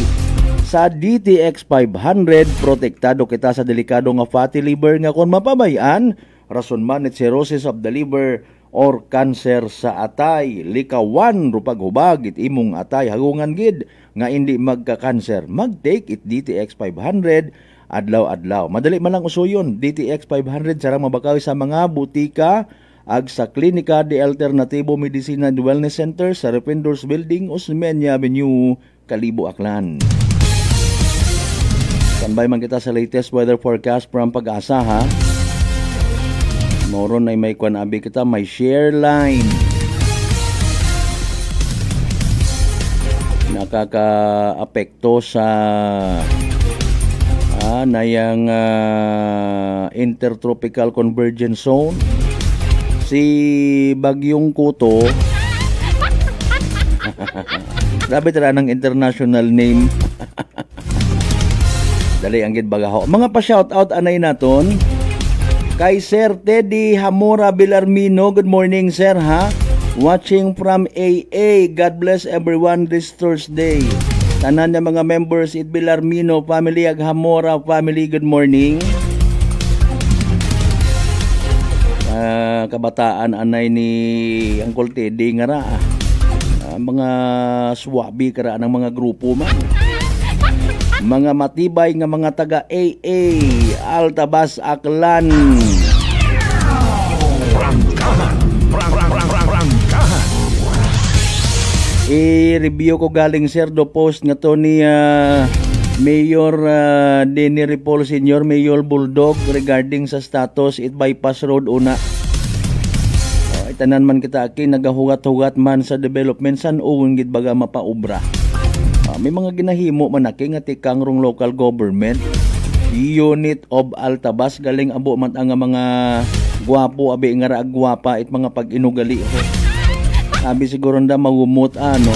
S5: Sa DTX 500, protektado kita sa delikado nga fatty liver nga kung mapabayaan, rason man it cirrhosis of the liver or cancer sa atay. Likawan rupag hubag it imong atay hagungan gid nga hindi magka-cancer. Mag-take it DTX 500 adlaw-adlaw. Madali man lang usuyon. DTX 500 sarang mabakaw sa mga butika ag sa Klinika de Alternativo Medicina and Wellness Center sa Rependors Building, Osmeña Avenue, Kalibo, Aklan. Standby man kita sa latest weather forecast from Pag-asa ha. Moron ay may kuan-abi kita, may share line. Nakaka-apekto sa nayang intertropical convergence zone. Si Bagyong Kuto. Grabe tala ng international name. Dali ang gid bagaho. Mga pa-shoutout anay naton. Kay Sir Teddy Hamora Bilarmino, good morning sir ha. Watching from AA, God bless everyone this Thursday. Tanan niya mga members, it Bilarmino family, ag Hamora family, good morning. Kabataan anay ni Uncle Teddy nga ra. Mga swabi kara ng mga grupo man. Mga matibay nga mga taga AA, Altabas, Aklan. I-review ko galing sir do post nga to ni Mayor Denny Ripoll Sr., Mayor Bulldog regarding sa status it bypass road una. Tanan man kita aki nagahugat-hugat man sa development san uwing gid baga mapaubra. May mga ginahimo man aki nga tikang rong local government unit of Altabas galing abo man ang mga gwapo abi nga ra gwapa it mga pag-inugali ho. Sabi siguro nda magumot ano.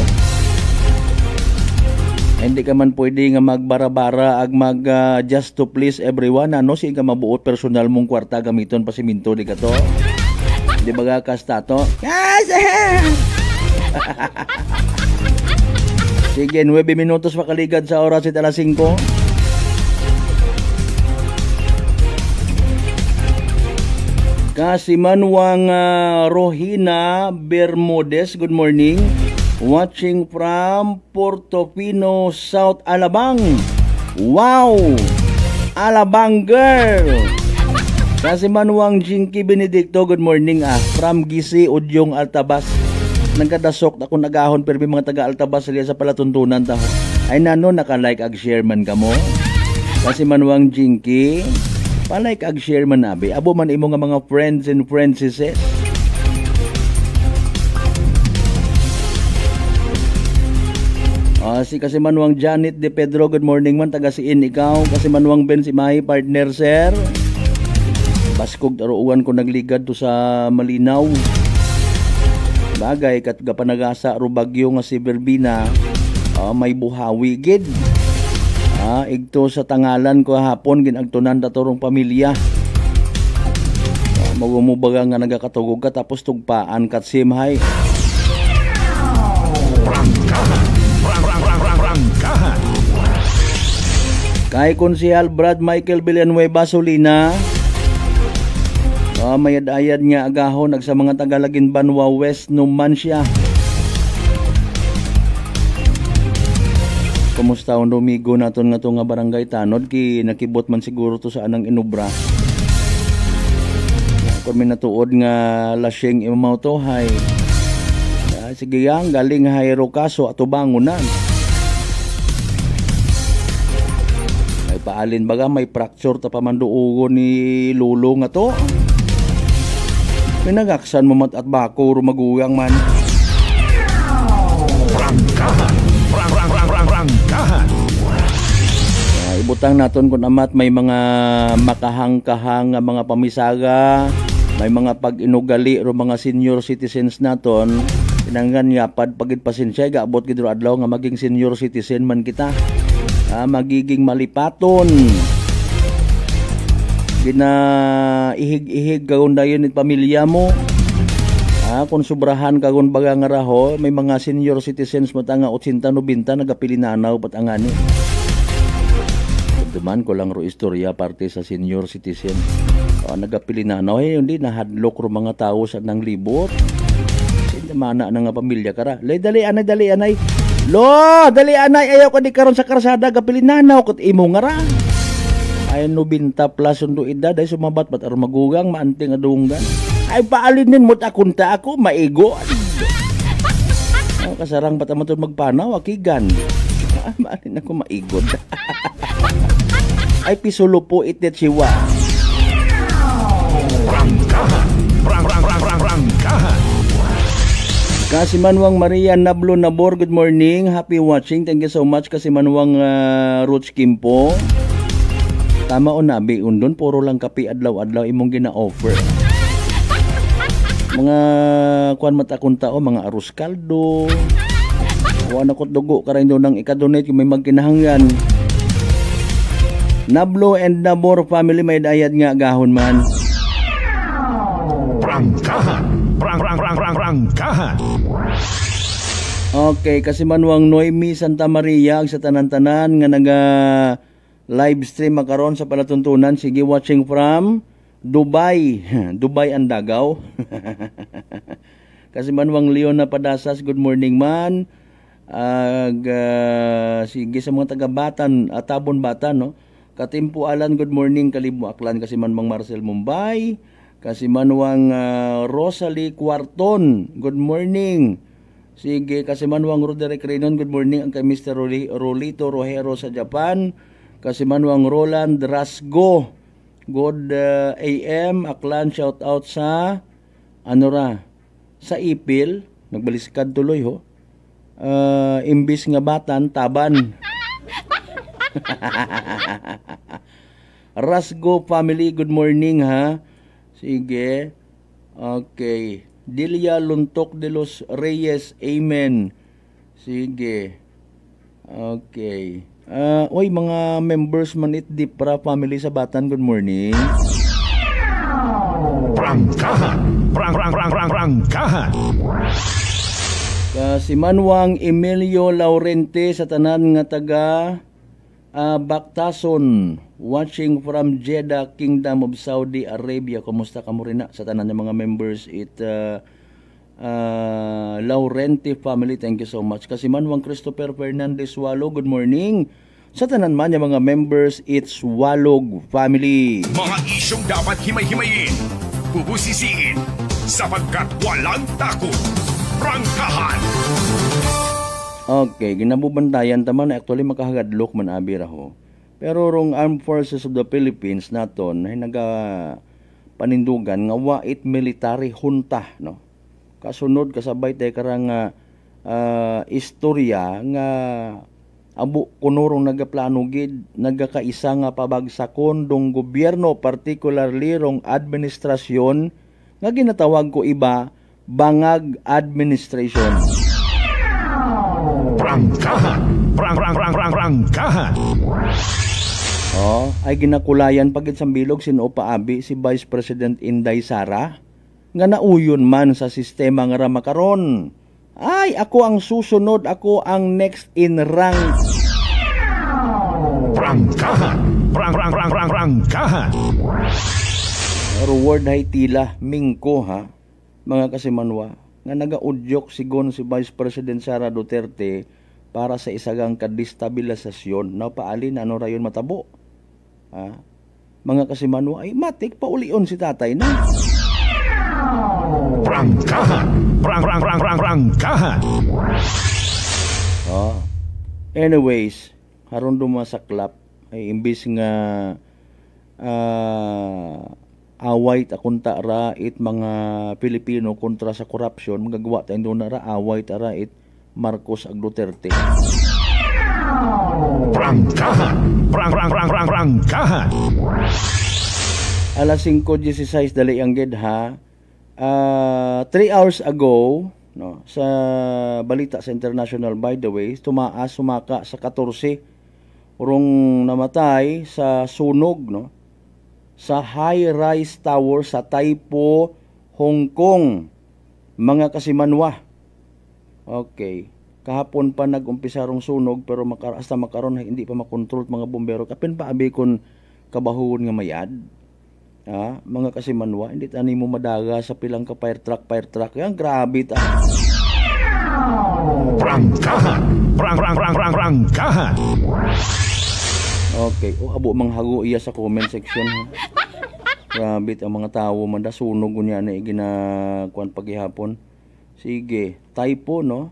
S5: Hindi ka man pwede nga magbara-bara ag mag just to please everyone ano si nga mabuot personal mong kwarta gamiton pa siminto di ka to. Di ba ka kastato? Sige, 9 minutos makaligad sa oras at alas 5. Kasimanwang Rohina Bermudez, good morning. Watching from Portofino, South Alabang. Wow! Alabang girl! Kasi manuang Jinky Benedicto, good morning from Gisi, Udyong, Altabas. Nagkadasok ako nagahon pero may mga taga Altabas sa palatuntunan taho. Ay nano naka-like ag share man kamo. Kasi manuang Jinky, pa-like ag share man abi. Abo man imo nga mga friends and princesses. Si kasi manuang Janet De Pedro, good morning man taga siin ikaw. Kasi manuang Ben si Mahi, partner sir. Baskog taruuan ko nagligad to sa Malinaw. Bagay kat gapanagasa ro bagyo nga si Verbina. May buhawi gid. Igto sa tangalan ko hapon ginagtunan datorong pamilya. Magumubaga nga nagakatugog ka tapos tugpaan kat simhay. Kay Konsehal Brad Michael Villanueva Solina. Mayad-ayad nga agahon ag sa mga tagalagin Banwa West Numancia. Kumusta ang domigo naton nga to nga barangay Tanod ki nakibot man siguro to sa anang inubra. Kung may natuod nga lasing imaw to hay. Sige yang galing hayro kaso ato bangunan. Ay paalin baga may fracture ta pamanduugo ni Lulo nga to. Pinagaksan mo mat at bako rumagugang man. Rangkahan. Ibutang naton kung amat may mga makahang-kahang mga pamisaga, may mga pag-inugali o mga senior citizens naton. Pinanggan yapad pagid pasensya gaabot gid ro adlaw nga maging senior citizen man kita. Magiging malipaton. Ihig-ihig kagun dayon it pamilya mo. Kung sobrahan kagun baga nga raho, may mga senior citizens mo tanga 80-90 nagapilinanaw pat angani. Duman ko lang ro istorya parte sa senior citizen. Nagapilinanaw hindi nahadlok ro mga tao sa nang libot. Hindi mana na nga pamilya kara. Dali anay. Lo, dali anay ayaw ko di karon sa karsada gapilinanaw ket imo nga ra. Ay 90 plus undo edad ay sumabat pat ar magugang maanting adunggan. Ay paalinin mo't akunta ako maigo. Kasarang bata mo ito magpanaw akigan. Maalin ako maigod. Ay pisulo po itit siwa. Rangkahan. Kasimanwang Maria Nablo Nabor, good morning. Happy watching. Thank you so much Kasimanwang Roach Kimpo. Tama o nabi undon puro lang kape adlaw-adlaw imong gina-offer. Mga kuan mata kun tao mga arroz kaldo. Kuan ako dugo karay do nang ika-donate kung may magkinahanglan. Nablo and Nabor family may dayad nga gahon man.
S13: Prangkahan. Prangkahan.
S5: Okay, kasi manuang Noemi Santa Maria sa tanan-tanan nga naga live stream makaron sa palatuntunan. Sige, watching from Dubai. Dubai ang Dagaw. Kasi manuang Leona Padasas, good morning man. Sige sa mga taga-Batan, Tabon Batan, no? Katimpo Alan, good morning. Kalibo Aklan, kasi manwang Marcel Mumbai. Kasi manuang Rosalie Cuarton, good morning. Sige, kasi manuang Roderick Renon, good morning. Ang kay Mr. Rolito Rojero sa Japan. Kasi manuang Roland Rasgo, good AM. Aklan, shout out sa sa Ipil. Nagbaliskad tuloy ho. Imbis nga Batan, Taban. Rasgo family, good morning ha. Sige. Okay. Dilia Luntok de los Reyes, amen. Sige. Okay. Oy, mga members man it Dipra family sa Batan, good morning.
S13: Prangkahan.
S5: Si Manuang Emilio Laurente sa tanan nga taga Baktason, watching from Jeddah, Kingdom of Saudi Arabia. Kumusta ka mo rin na sa tanan ng mga members Laurente family, thank you so much. Kasi Manuang Christopher Fernandez Wallo, good morning. Sa tanan man yung mga members, it's Walog family.
S16: Mga isyong dapat himay-himayin, bubusisiin, sapagkat walang takot. Prangkahan.
S5: Okay, ginabubantayan taman na actually makahagadlok man abira ho. Pero rong Armed Forces of the Philippines naton ay naga panindugan nga wait military junta, no. Kasunod kasabay tay karang istorya nga abo kunurong nagaplano gid nagakaisa nga pabagsakon dong gobyerno, particularly rong administrasyon nga ginatawag ko iba Bangag Administration.
S13: Prangkahan.
S5: Ay ginakulayan pagit sa bilog sino paabi si Vice President Inday Sara nga nauyon man sa sistema nga ramakaron. Ay, ako ang susunod, ako ang next in rank.
S13: Prangkahan.
S5: Reward hay tila mingko ha. Mga kasimanwa, nga nagaudyok sigon si Vice President Sara Duterte para sa isagang kadestabilisasyon na paalin ano rayon matabo. Ha? Mga kasimanwa, ay matik paulion si tatay na.
S13: Prangkahan.
S5: Anyways, haron dumasaklap ay imbis nga away akunta ra it mga Pilipino kontra sa korupsyon, magagawa tayo doon na ra away tara it Marcos ag Duterte.
S13: Prangkahan.
S5: Alas 5:16 dali ang gid ha. 3 hours ago, no, sa balita sa international, by the way, sumaka sa 14 urong namatay sa sunog, no, sa high-rise tower sa Taipo, Hong Kong. Mga kasimanwa. Okay. Kahapon pa nag-umpisa rong sunog pero hasta makaron hindi pa makontrol mga bombero. Kapin pa abi kon kabahon nga mayad. Mga kasimanwa, hindi tani mo madaga sa pilang ka fire truck. Yan grabe ta.
S13: Prangkahan.
S5: Okay, abo manghago iya sa comment section ha. Grabe ang mga tao man da sunog unya na ginakuan paghihapon. Sige, Taipo no.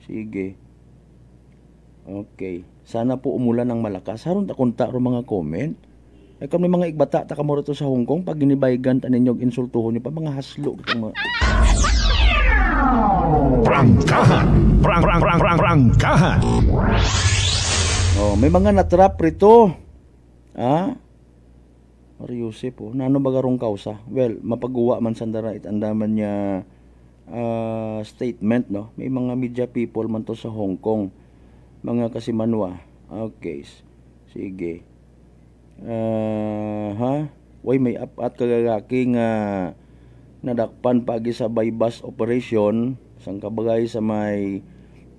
S5: Sige. Okay. Sana po umulan ng malakas. Haron ta kunta ro mga comment. Ay kami mga igbata ta kamo rito sa Hong Kong pag ginibaygan ta ninyo insultuhon niyo pa mga haslo mga.
S13: Prangkahan.
S5: May mga natrap rito. Yusip nano bagarong kausa. Well, mapagawa man sandara itandaman niya statement, no. May mga media people man to sa Hong Kong. Mga kasimanwa. Okay. Sige. way may apat kagagaki nga nadakpan pagi sa bypass operation sang kabagay sa may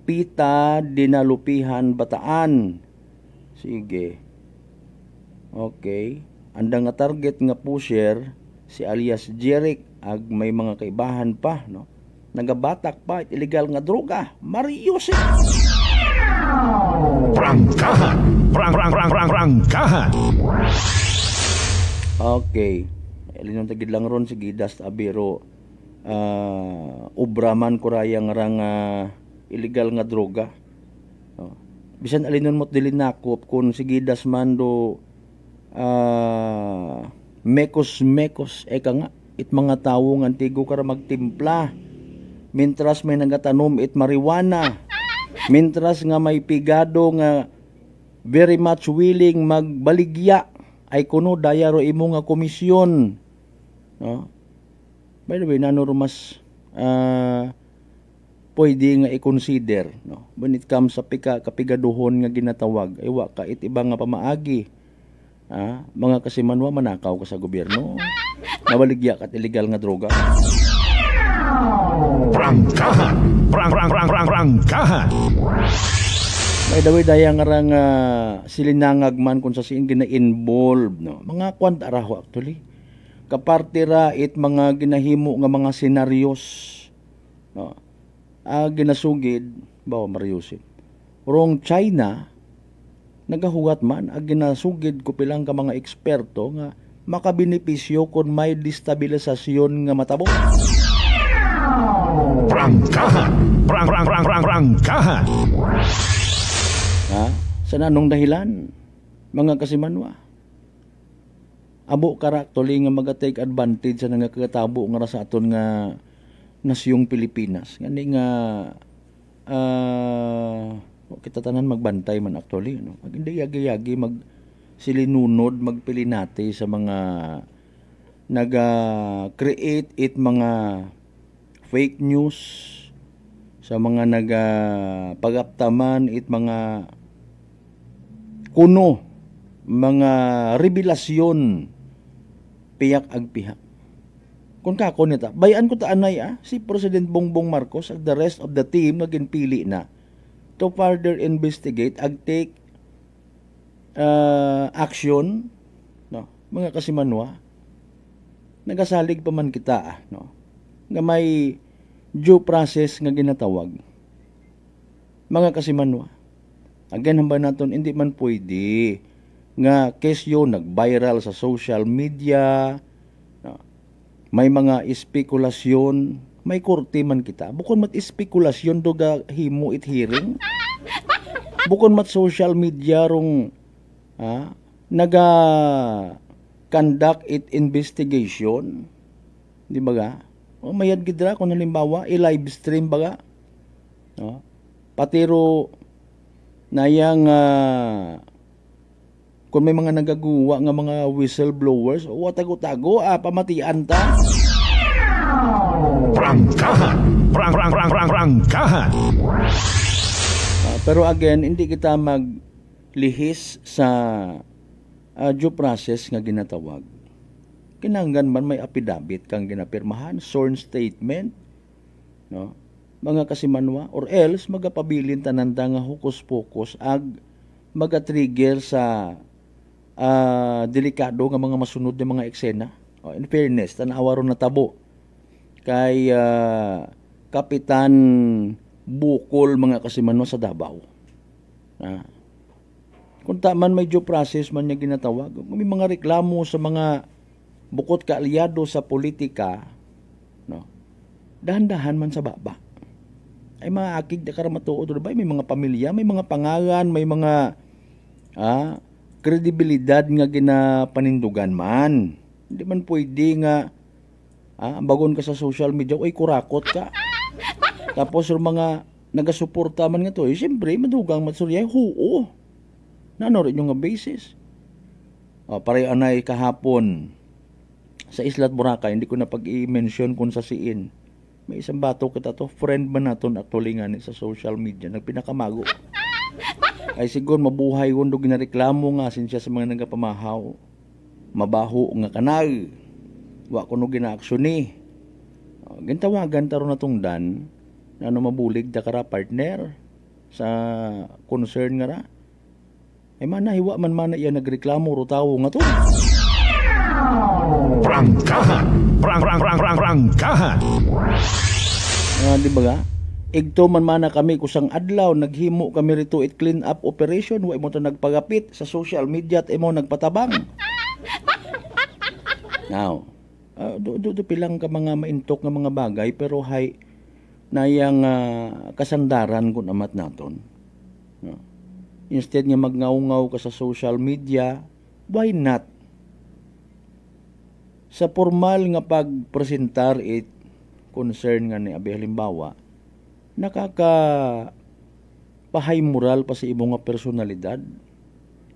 S5: Pita Dinalupihan Bataan. Sige. Okay. Andang nga target nga pusher si alias Jeric ag may mga kaibahan pa, no? Nagabatak pa illegal nga droga. Marius.
S13: Prangkahan. Prangkahan.
S5: Okay. Linong tagid lang ron si Gidas Abiro. Ubraman ko rayang rang illegal nga droga. No? Bisan alinon mo't dilinakop kung si Gidas Mando mekos eka nga it mga tawo nga antigo kara magtimpla. Mintras may nagatanom it marijuana. Mintras nga may pigado nga very much willing magbaligya ay kuno dayaro imo nga komisyon. No? By the way, nanuro mas pwede nga i-consider, no? When it comes sa kapigaduhon nga ginatawag, ay wa ka it iba nga pamaagi. Mga kasimanwa manakaw ka sa gobyerno. Nabaligya ka illegal nga droga.
S13: Prangkahan. Prangkahan.
S5: By the way, dayang arang silinangag man kung sa siin gina-involve, no? Mga kwanta raho actually. Kaparte ra it mga ginahimo nga mga senaryos, no? Ginasugid bawa Mariusip. Rong China nagahugat man ginasugid ko pilang ka mga eksperto nga makabenepisyo kung may destabilisasyon nga matabo.
S13: Prangkahan. Prangkahan.
S5: Sa nanong dahilan, mga kasimanwa? Abo karaktoli nga maga-take advantage sa nangakatabo nga sa aton nga nasyong Pilipinas. Ngani nga kita tanan magbantay man actually, no? Hindi yagi-yagi silinunod magpilinati sa mga naga-create it mga fake news, sa mga pagaptaman it mga kuno, mga revelasyon piyak ag pihak. Kung kako nita, bayan ko taanay si President Bongbong Marcos ag the rest of the team nga ginpili na to further investigate ag take action, no? Mga kasimanwa, nagasalig pa man kita, no? Nga may due process nga ginatawag. Mga kasimanwa, again hamba naton hindi man pwede nga kesyo nag-viral sa social media, no? May mga espekulasyon, may korte man kita. Bukod mat espekulasyon do ga himo it hearing. Bukod mat social media rong naga conduct it investigation. Di ba ga? O mayad gidra kung halimbawa i-live stream baga. No? Patiro nayang kung may mga nagaguwa nga mga whistleblowers, o tago-tago, pamatian ta.
S13: Prangkahan. Prangkahan.
S5: Pero again, hindi kita maglihis sa due process nga ginatawag. Kinanggan man may affidavit kang ginapirmahan, sworn statement, no? Mga kasimanwa, or else magapabilin tananda nga hukus-pokus ag maga-trigger sa delikado nga mga masunod na mga eksena. In fairness, tanawa ron na tabo kay Kapitan Bukol mga kasimanwa sa Davao. Kung taman may due process man niya ginatawag, may mga reklamo sa mga bukod kaalyado sa politika, no? Dahan-dahan man sa baba. Ay mga akig da karamatuod, diba? May mga pamilya, may mga pangalan, may mga kredibilidad nga ginapanindugan man. Hindi man pwede nga bagon ka sa social media, ay kurakot ka. Tapos yung mga nagasuporta man nga to, siyempre madugang matsuryay, huo. Nano rin yung nga basis. Pareho anay kahapon sa Islat Boracay, hindi ko na pag-i-mention kung sa siin. May isang bato kita to, friend man naton actually nga sa social media, nagpinakamago. Ay siguro mabuhay kundo ginareklamo nga siya sa mga nagapamahaw. mabaho nga kanal. Wa kuno ginaaksyon ni. Gintawagan taro na tong dan na mabulig da kara partner sa concern nga ra. Ay manahiwa man iya nagreklamo ro tawo nga to.
S13: Prangkahan! Prangkahan!
S5: Di ba ga? Igto man kami kusang adlaw naghimo kami rito it clean up operation wa imo ta nagpagapit sa social media at imo nagpatabang. Now, do pilang ka mga maintok nga mga bagay pero hay nayang kasandaran kun amat naton. No. Instead nga magngaw-ngaw ka sa social media, why not? Sa formal nga pagpresentar it concern nga ni abi halimbawa, pahay moral pa sa ibong nga personalidad.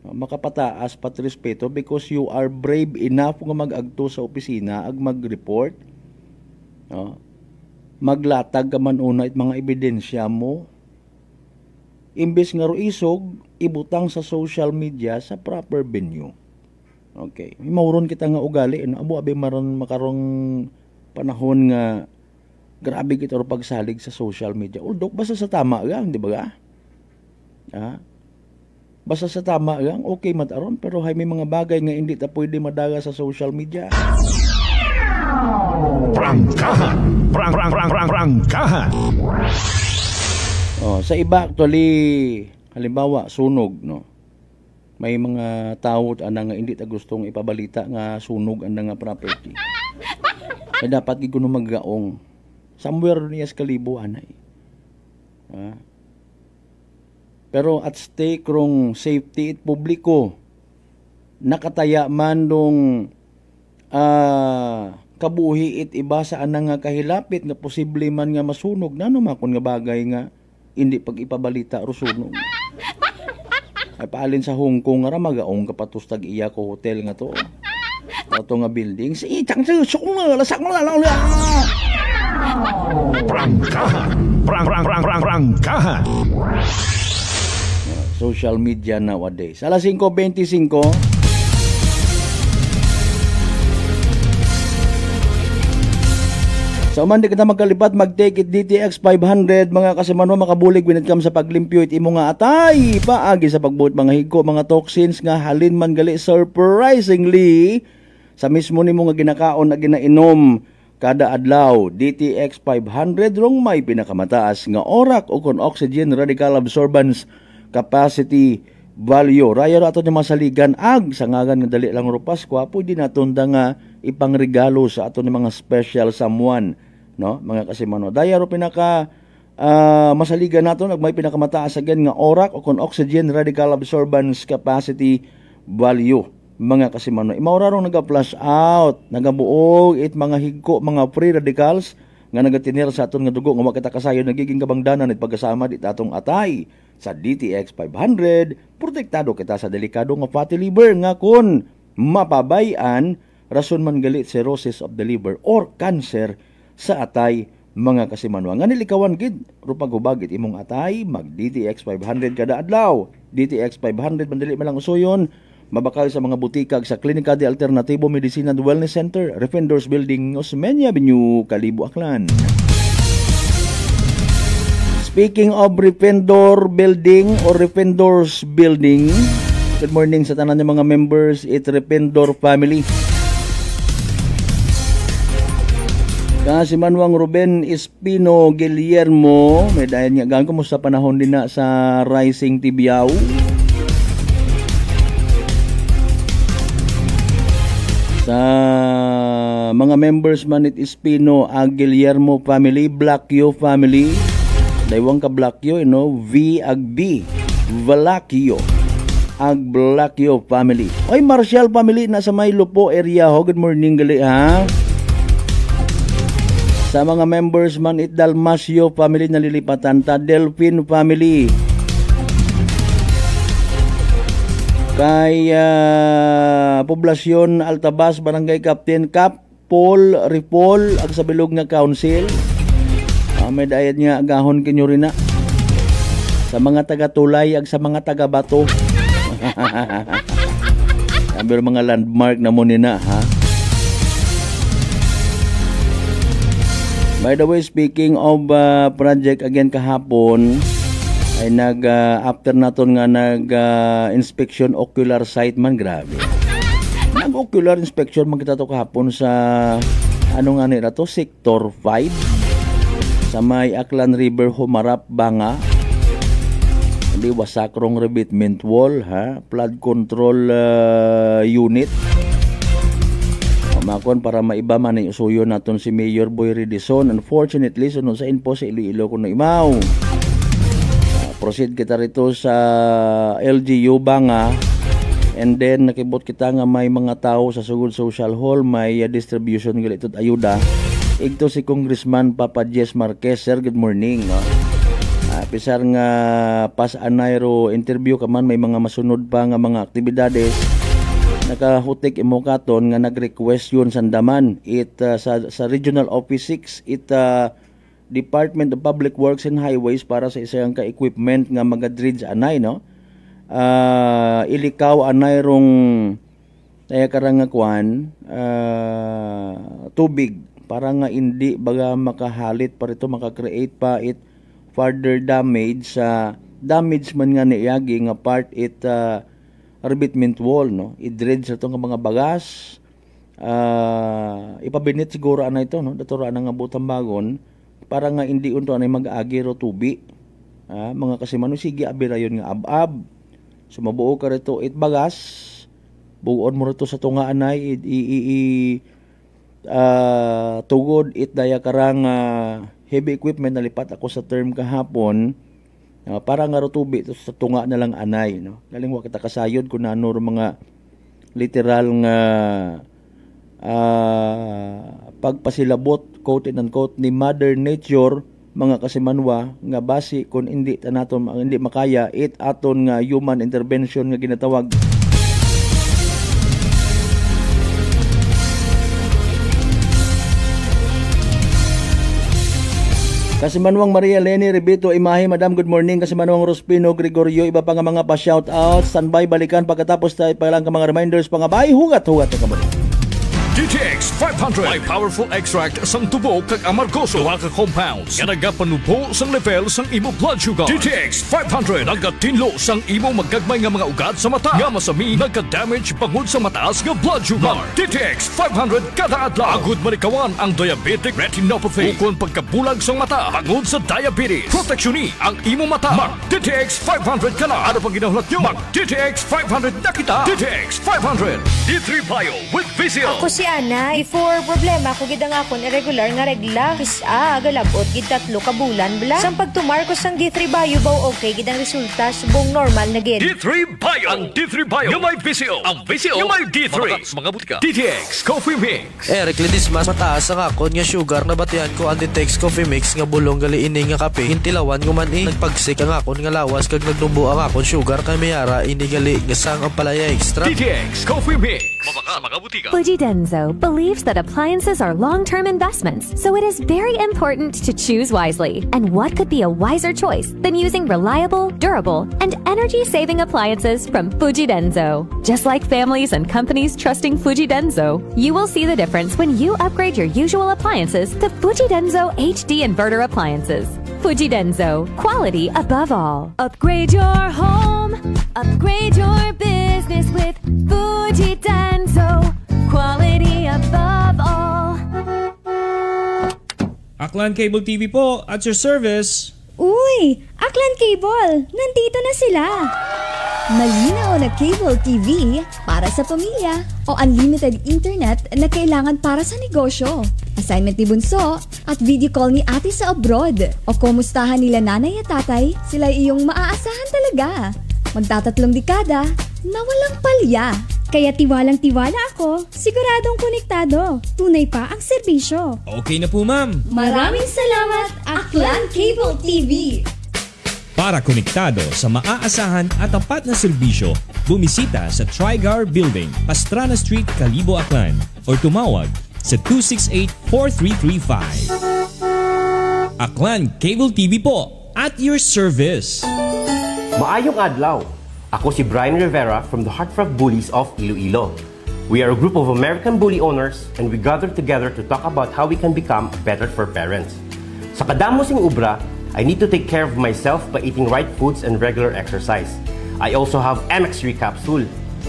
S5: Makapataas pat respeto because you are brave enough nga mag-agto sa opisina ag mag-report. Maglatag ka man una it mga ebidensya mo. Imbes nga ro isog, ibutang sa social media sa proper venue. Okay. Mauron kita nga ugali. Abo abi maron makarong panahon nga grabe kita ro pagsalig sa social media. Uldok basta sa tama gang, di ba ga? Basta sa tama gang, okay mataron. Pero hay may mga bagay nga hindi ta pwede madaga sa social media.
S13: Prangkahan! Prangkahan!
S5: Sa iba actually, halimbawa sunog, no. May mga tao nga hindi ta gustong ipabalita nga sunog ang nga property. Kaya dapat gid kuno maggaong somewhere niya sa kalibo anay. Pero at stake rong safety at publiko. Nakataya man dong kabuhi it iba sa anang nga kahilapit nga posible man nga masunog nano makon nga bagay nga hindi pag ipabalita ro sunog. Ay paalin sa Hong Kong nga magaong kapatustag iya ko hotel nga to. Ato nga building si itang susok na lasak mo na lang.
S13: Prangkahan! Prangkahan!
S5: Social media nowadays. Alas 5:25. Sa man di kita magkalipat, mag-take it DTX 500, mga kasimano makabulig when it comes sa paglimpyo it imo nga atay, paagi sa pagbuot mga higko, mga toxins nga halin man gali surprisingly sa mismo nimo nga ginakaon na ginainom kada adlaw. DTX 500 rong may pinakamataas nga orak o kon oxygen radical absorbance capacity value. Raya ato ni masaligan ag sa ngagan nga dali lang rupas kwa pwede natunda nga ipangregalo sa ato ni mga special someone, no, mga kasimano. Daya ro pinaka masaligan nato nag may pinakamataas again nga orak o kon oxygen radical absorbance capacity value, mga kasimano. Imaura rong naga-flush out, nagabuog it mga higko, mga free radicals nga nagatinir sa aton nga dugo nga wa kita kasayon nagiging kabangdanan at pagkasama dit atong atay sa DTX 500. Protektado kita sa delikado nga fatty liver nga kun mapabayan rason man gali cirrhosis of the liver or cancer sa atay, mga kasimanwa. Nga nilikawan gid rupag hubagit imong atay mag DTX 500 kada adlaw. DTX 500 mandali malang usuyon, mabakal sa mga butikag sa Klinika de Alternativo Medicina and Wellness Center, Refendors Building, Osmeña Avenue, Kalibo, Aklan. Speaking of Refendor Building or Refendors Building, good morning sa tanan ng mga members it Refendor family. Si Manuang Ruben Espino Guillermo, may dayan nga gang kumusta panahon din na sa Rising Tibiao. Sa mga members man it Espino Guillermo family, Blackyo family, daywang ka Blackyo, V ag B, Valakyo ag Blackyo family. Oy, Marshall family nasa may Lupo area ho. Good morning gali ha. Sa mga members man it Dalmasio family nalilipatan ta, Delphine family. Kay Poblasyon Altabas Barangay Captain Cap Paul Ripol ag sa bilog nga council. May dayat nga agahon kinyo rin na. Sa mga taga-tulay ag sa mga taga-bato. Pero mga landmark na mo nina, ha? By the way, speaking of project again kahapon, ay after naton nga inspection ocular sight man, grabe. Nag-ocular inspection man kita to kahapon sa ano nga nila to, Sector 5 sa may Aklan River, Humarap, Banga. Hindi wasakrong revetment wall, ha? Flood control unit. Makon para maiba man ang usuyo naton si Mayor Boy Redison. Unfortunately, sunod sa info sa Iloilo ko na imaw. Proceed kita rito sa LGU Banga, and then nakibot kita nga may mga tao sa Sugod Social Hall, may distribution gali ito't ayuda. Igto si Congressman Papa Jess Marquez. Sir, good morning, no? Pisar nga pas anayro interview kaman, may mga masunod pa nga mga aktibidades. Nakahutik imo katon nga nag-request yun sandaman sa Regional Office 6 Department of Public Works and Highways para sa isang ka-equipment nga magadridge anay, no? Ilikaw anay rong karangakwan tubig para nga hindi baga makahalit pa rito, maka-create pa it further damage sa damage man nga niyagi nga part revetment wall, no? I-dredge sa itong mga bagas, ipabinit siguro ana ito, no? Datura na nga butang bagon para nga hindi unto anay mag-agi ro tubi, mga kasimano, sige abirayon nga ab-ab, sumabuo ka rito it bagas, buon mo rito sa tunga anay tugod it daya karang heavy equipment. Nalipat ako sa term kahapon, para nga rutubi sa tunga na lang anay, no? Galing wa kita kasayod kung ano mga literal nga pagpasilabot, quote and unquote, ni Mother Nature, mga kasimanwa, nga basi kung hindi naton hindi makaya it aton nga human intervention nga ginatawag. Kasimanwang Maria Leni Ribito Imahe, Madam, good morning. Kasimanwang Rospino Gregorio, iba pa nga mga pa-shoutout. Standby, balikan pagkatapos tayo pa lang ka mga reminders, pangabay, hugat-hugat ka mo.
S16: DTX 500 may powerful extract sang tubo kag amargoso, duha ka compounds nga nagapanubo sang level sang imo blood sugar. DTX 500 nagatinlo sang imo magagmay nga mga ugat sa mata nga masami nagka-damage bangod sa mataas nga blood sugar. DTX 500 kada adlaw agud manikawan ang diabetic retinopathy ukon pagkabulag sang mata bangod sa diabetes. Proteksyon ang imo mata. Mag DTX 500 kana. Ano pang ginahulot nyo? Mag DTX 500 na kita. DTX 500 D3 Bio with Vizio.
S20: Ako si Ana, before problema ko gid ang akon irregular nga regla. Galabot gid 3 ka bulan bla. Sang pagtumar ko sang D3 Bio baw okay gid ang resulta subong normal na gid.
S16: D3 Bio. Ang D3 Bio yung may Vizio. Ang Vizio yung may D3. Mga butika. DTX Coffee Mix.
S21: Lidis mas mataas ang akon nga sugar na batian ko ang DTX Coffee Mix nga bulong gali ini nga kape. Hintilawan ko man nagpagsik ang akon nga lawas kag nagdumbo ang akon sugar kay mayara ini gali nga sang ang palaya extra.
S16: DTX Coffee Mix. Mga butika.
S9: Fuji Denso believes that appliances are long-term investments, so it is very important to choose wisely. And what could be a wiser choice than using reliable, durable, and energy-saving appliances from Fuji Denso? Just like families and companies trusting Fuji Denso, you will see the difference when you upgrade your usual appliances to Fuji Denso HD inverter appliances. Fuji Denso, quality above all. Upgrade your home, upgrade your business with Fuji Denso, quality above all.
S7: Aklan Cable TV po, at your service.
S8: Uy, Aklan Cable, nandito na sila. Malinaw na cable TV para sa pamilya o unlimited internet na kailangan para sa negosyo. Assignment ni Bunso at video call ni ate sa abroad. O kumustahan nila nanay at tatay, sila iyong maaasahan talaga. Magtatatlong dekada na walang palya. Kaya tiwalang-tiwala ako, siguradong konektado. Tunay pa ang serbisyo.
S7: Okay na po, ma'am.
S8: Maraming salamat, Aklan Cable TV.
S7: Para konektado sa maaasahan at tapat na serbisyo, bumisita sa Trigar Building, Pastrana Street, Kalibo, Aklan, or tumawag sa 268-4335. Aklan Cable TV po, at your service.
S22: Maayong adlaw.
S1: Ako si Brian Rivera from the Heartfront Bullies of Iloilo. We are a group of American bully owners and we gather together to talk about how we can become better for parents. Sa kadamosing ubra, I need to take care of myself by eating right foods and regular exercise. I also have MX3 capsule,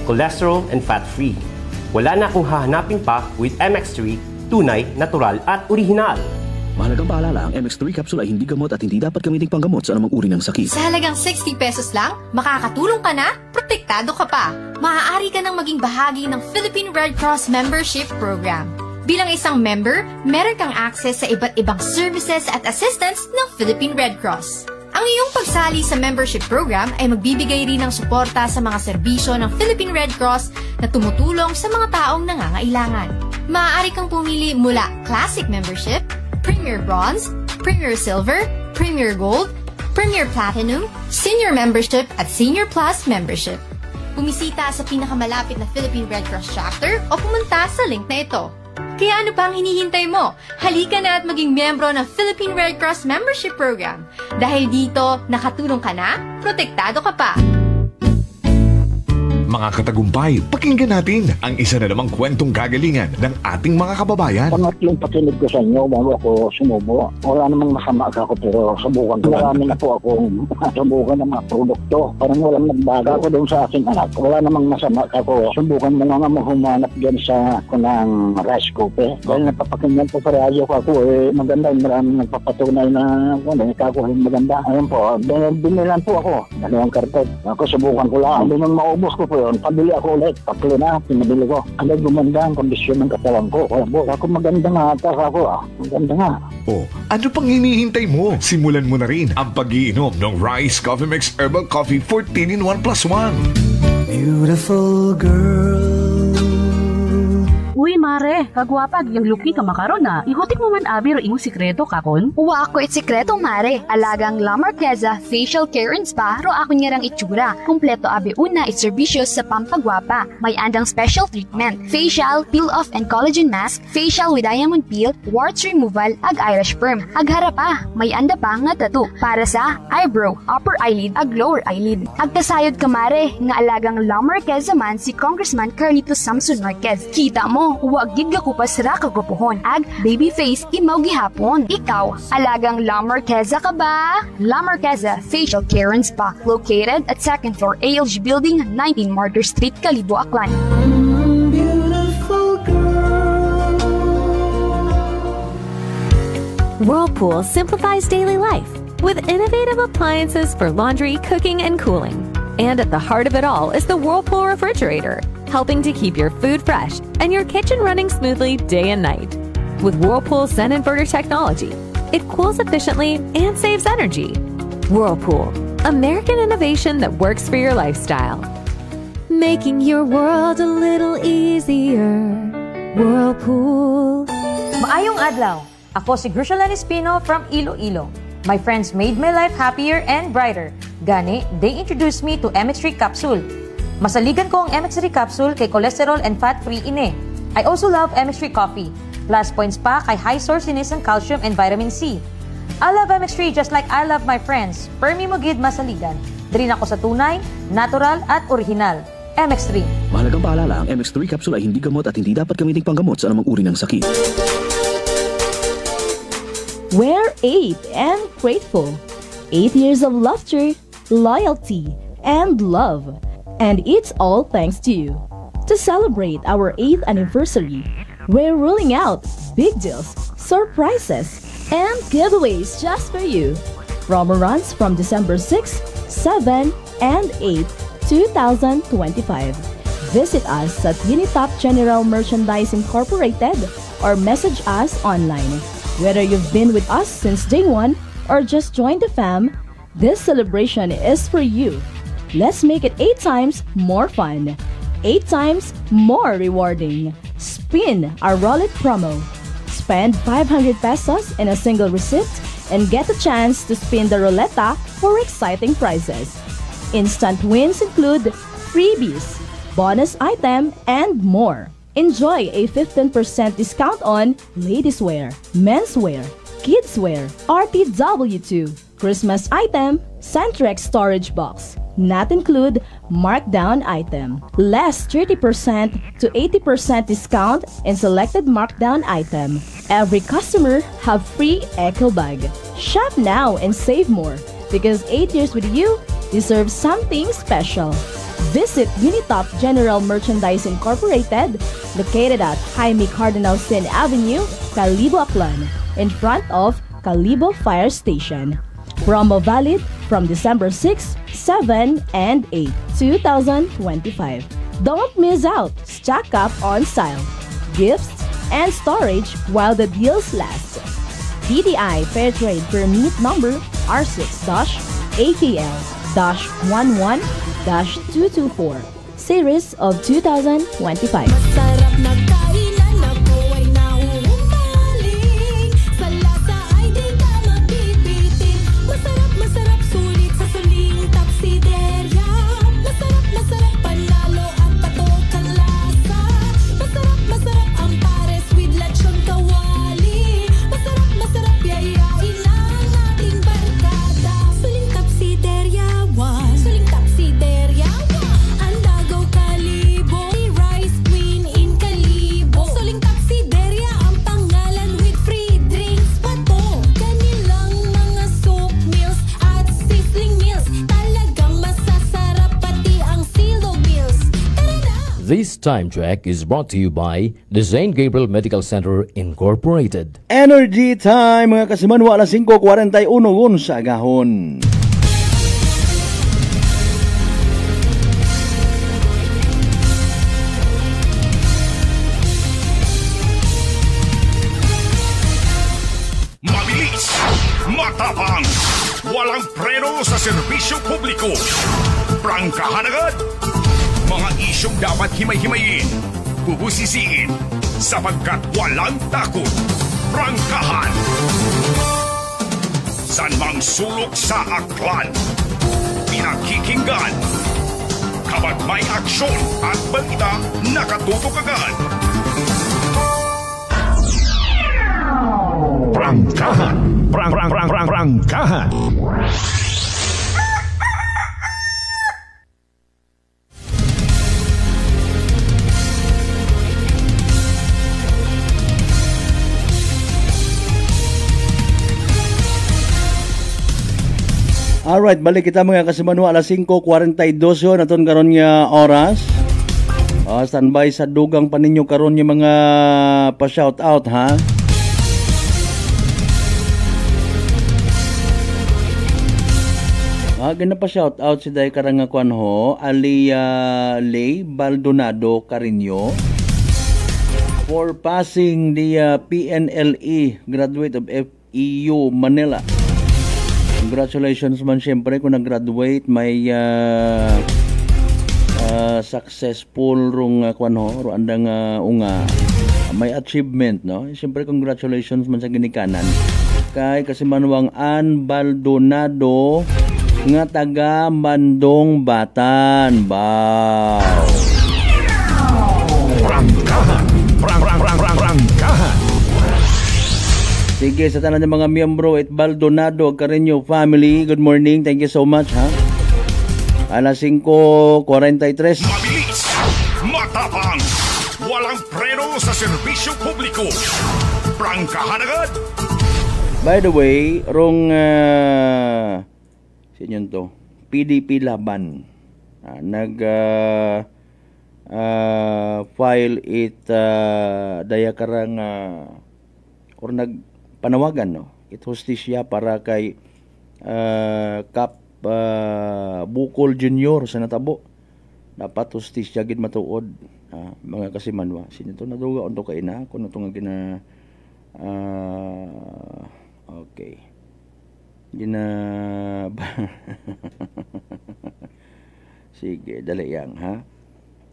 S1: cholesterol and fat-free. Wala na akong hahanapin pa with MX3, tunay, natural at orihinal.
S11: Mahalagang paalala, ang MX3 capsule ay hindi gamot at hindi dapat gamitin panggamot sa anumang uri ng sakit.
S12: Sa halagang 60 pesos lang, makakatulong ka na, protektado ka pa. Maaari ka nang maging bahagi ng Philippine Red Cross Membership Program. Bilang isang member, meron kang access sa iba't ibang services at assistance ng Philippine Red Cross. Ang iyong pagsali sa membership program ay magbibigay rin ng suporta sa mga serbisyo ng Philippine Red Cross na tumutulong sa mga taong nangangailangan. Maaari kang pumili mula Classic Membership, Premier Bronze, Premier Silver, Premier Gold, Premier Platinum, Senior Membership at Senior Plus Membership. Bumisita sa pinakamalapit na Philippine Red Cross chapter o pumunta sa link na ito. Kaya ano pa ang hinihintay mo? Halika na at maging miyembro ng Philippine Red Cross Membership Program. Dahil dito, nakatulong ka na, protektado ka pa.
S13: Mga katagumpay, pakinggan natin ang isa na namang kwentong kagalingan ng ating mga kababayan.
S22: Pangatlong pakinig ko sa inyo, bago ako sumubo. Wala namang masama ako pero subukan ko. Marami na po akong subukan ng mga produkto. Parang walang nagbaga ako doon sa aking anak. Wala namang masama ako. Subukan mo nga humanap dyan sa kunang rice cooker. Dahil napapakinggan po sa radyo ko ako, maganda. Maraming nagpapatunay na nagkakuhin maganda. Ayun po, binilan po ako. 2 karton. Ako subukan ko lang. Hindi nang maubos ko po yun. Pabili ako ulit. Tatlo na, pinabili ko. Agad gumanda ang kondisyon ng katawan ko. Kaya po, ako maganda nga ata ako. Maganda nga.
S13: O, ano pang hinihintay mo? Simulan mo na rin ang pag-iinom ng Rice Coffee Mix Herbal Coffee 14-in-1+1.
S23: Beautiful girl.
S24: Uy, mare, kagwapag yung luki ka makaron na. Ihutik mo man abi ro imong sikreto kakon.
S25: Uwa ako it sikreto, mare. Alagang La Marquesa Facial Care and Spa ro ako niyarang itsura. Kompleto abi una it serbisyo sa pampagwapa. May andang special treatment, facial, peel-off and collagen mask, facial with diamond peel, warts removal, ag eyelash perm. Ag harapa, may anda pa nga tattoo para sa eyebrow, upper eyelid, ag lower eyelid. Ag kasayod ka, mare, nga alagang La Marquesa man si Congressman Carlito Samson Marquez. Kita mo, huwag gid ko pa sira kagupuhon. Ag baby face imaw gihapon. Ikaw, alagang La Marquesa ka ba? La Marquesa Facial Care and Spa, located at 2nd floor ALG Building, 19 Martyr Street, Calibo, Aklan.
S9: Whirlpool simplifies daily life with innovative appliances for laundry, cooking, and cooling. And at the heart of it all is the Whirlpool refrigerator, helping to keep your food fresh and your kitchen running smoothly day and night. With Whirlpool's Zen inverter technology, it cools efficiently and saves energy. Whirlpool, American innovation that works for your lifestyle. Making your world a little easier. Whirlpool.
S20: Maayong adlaw. Ako si Grushalan Espino from Iloilo. My friends made my life happier and brighter. Gani, they introduced me to MX3 capsule. Masaligan ko ang MX3 capsule kay cholesterol and fat-free ine. I also love MX3 coffee. Plus points pa kay high source inis ng calcium and vitamin C. I love MX3 just like I love my friends. Permi mo gid masaligan. Drin ako sa tunay, natural at original. MX3.
S11: Mahalagang paalala, ang MX3 capsule ay hindi gamot at hindi dapat gamitin panggamot sa anumang uri ng sakit.
S26: We're 8 and grateful. 8 years of laughter, loyalty, and love. And it's all thanks to you. To celebrate our 8th anniversary, we're rolling out big deals, surprises, and giveaways just for you. Promo runs from December 6, 7, and 8, 2025. Visit us at Unitop General Merchandise Incorporated or message us online. Whether you've been with us since day one or just joined the fam, this celebration is for you. Let's make it 8 times more fun, 8 times more rewarding. Spin our Roulette promo. Spend 500 pesos in a single receipt and get a chance to spin the roulette for exciting prizes. Instant wins include freebies, bonus item, and more. Enjoy a 15% discount on ladies wear, menswear, kids wear, RTW2, Christmas item, Centrex storage box. Not include markdown item. Less 30% to 80% discount in selected markdown item. Every customer have free eco bag. Shop now and save more because 8 years with you deserves something special. Visit Unitop General Merchandise Incorporated, located at Jaime Cardinal Sin Avenue, Calibo, Aklan, in front of Calibo Fire Station. Promo valid from December 6, 7, and 8, 2025. Don't miss out. Stock up on style, gifts, and storage while the deals last. DTI Fairtrade Permit Number R6-AKL-11-224, Series of 2025.
S19: This time check is brought to you by the St. Gabriel Medical Center Incorporated.
S5: Energy time mga kasimanwa, alas 5:41 ngun sa agahon.
S16: Mabilis, matapang, walang preno sa serbisyo publiko. Prangkahan agad. Mga isyong dapat himay-himayin, bubusisiin, sapagkat walang takot. Prangkahan! San mang sulok sa aklan, pinakikinggan. Kapag may aksyon at balita, nakatutok agad. Prangkahan! Prangkahan!
S5: Alright, balik kita mga kasimanwa, alas 5:42 naton karon nga oras. Standby sa dugang pa ninyo karon yung mga pa-shout out ha. Ganda pa shout out si Day Karangakuan ho, Alia Lay Baldonado Carino for passing the PNLE graduate of FEU Manila. Congratulations man siyempre kung nag-graduate, may successful rung kuan ho, andang unga may achievement no. Siyempre congratulations man sa ginikanan kay Kasimanwang Ann Baldonado nga taga Bandong Batan. Wow. Prangkahan. Sige, sa tanan ng mga miyembro at Baldonado Carino family, good morning. Thank you so much ha. Alas 5:43.
S16: Mabilis, matapang, walang preno sa serbisyo publiko. Prangkahan agad.
S5: By the way, rong sinyon to, PDP Laban file it daya karang or nagpanawagan no, it hostisya para kay Kap Bukol Junior sa natabo. Dapat hostisya gid matuod mga Kasimanwa. Sino to naduga unto kay na kuno to nga gina okay. Gina sige, dali yang ha.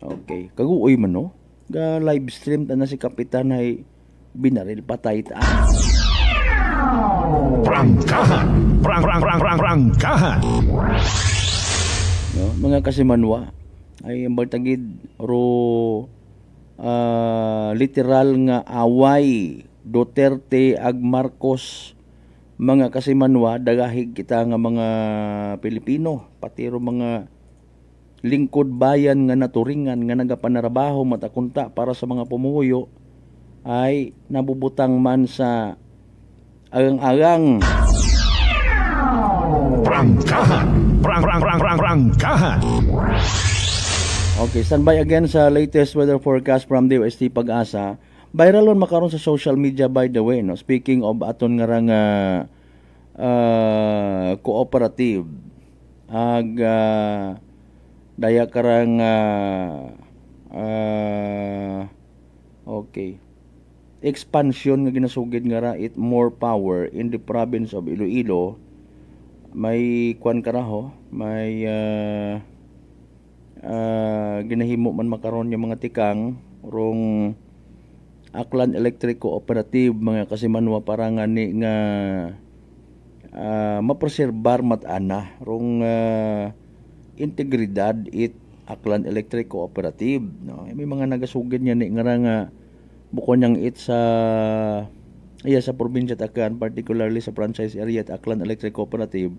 S5: Okay, kaguoy man no. Ga live stream ta na si Kapitan ay binaril patay ta.
S16: Prangkahan. Prangkahan.
S5: No, mga Kasimanwa ay baltagid ro literal nga away Duterte ag Marcos. Mga Kasimanwa, dagahig kita nga mga Pilipino, pati ro mga lingkod bayan nga naturingan nga nagapanarabaho matakunta para sa mga pumuyo ay nabubutang man sa agang-agang
S13: Prangkahan. Prangkahan.
S5: Okay, standby again sa latest weather forecast from the DOST Pag-asa. Viral on makaron sa social media by the way, no. Speaking of aton nga rang cooperative ag daya karang okay. Expansion nga ginasugid nga ra it more power in the province of Iloilo. May kwan karaho, may ginahimo man makaron yung mga tikang rong Aklan Electric Cooperative mga kasimanwa para nga ni nga mapreserbar matana rong integridad it Aklan Electric Cooperative, no. May mga nagasugid niya ni nga bukod niyang it sa sa probinsya at Aklan, particularly sa franchise area at Aklan Electric Cooperative,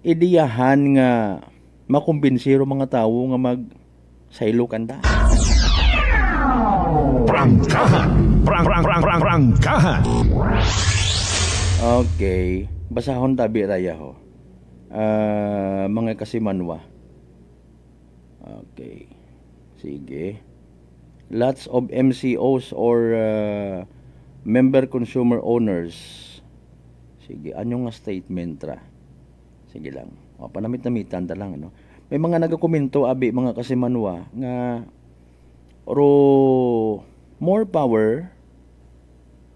S5: idiyahan nga makumbinsiro mga tao nga mag-saylo kanta.
S13: Prangkahan. Prangkahan.
S5: Okay. Basahon tabi raya ho. Mga kasimanwa. Okay. Sige. Lots of MCOs or member consumer owners. Sige, anyo nga statement ra? Sige lang. Panamit-namitan ta lang, no. May mga nagakomento abi mga kasimanwa nga more power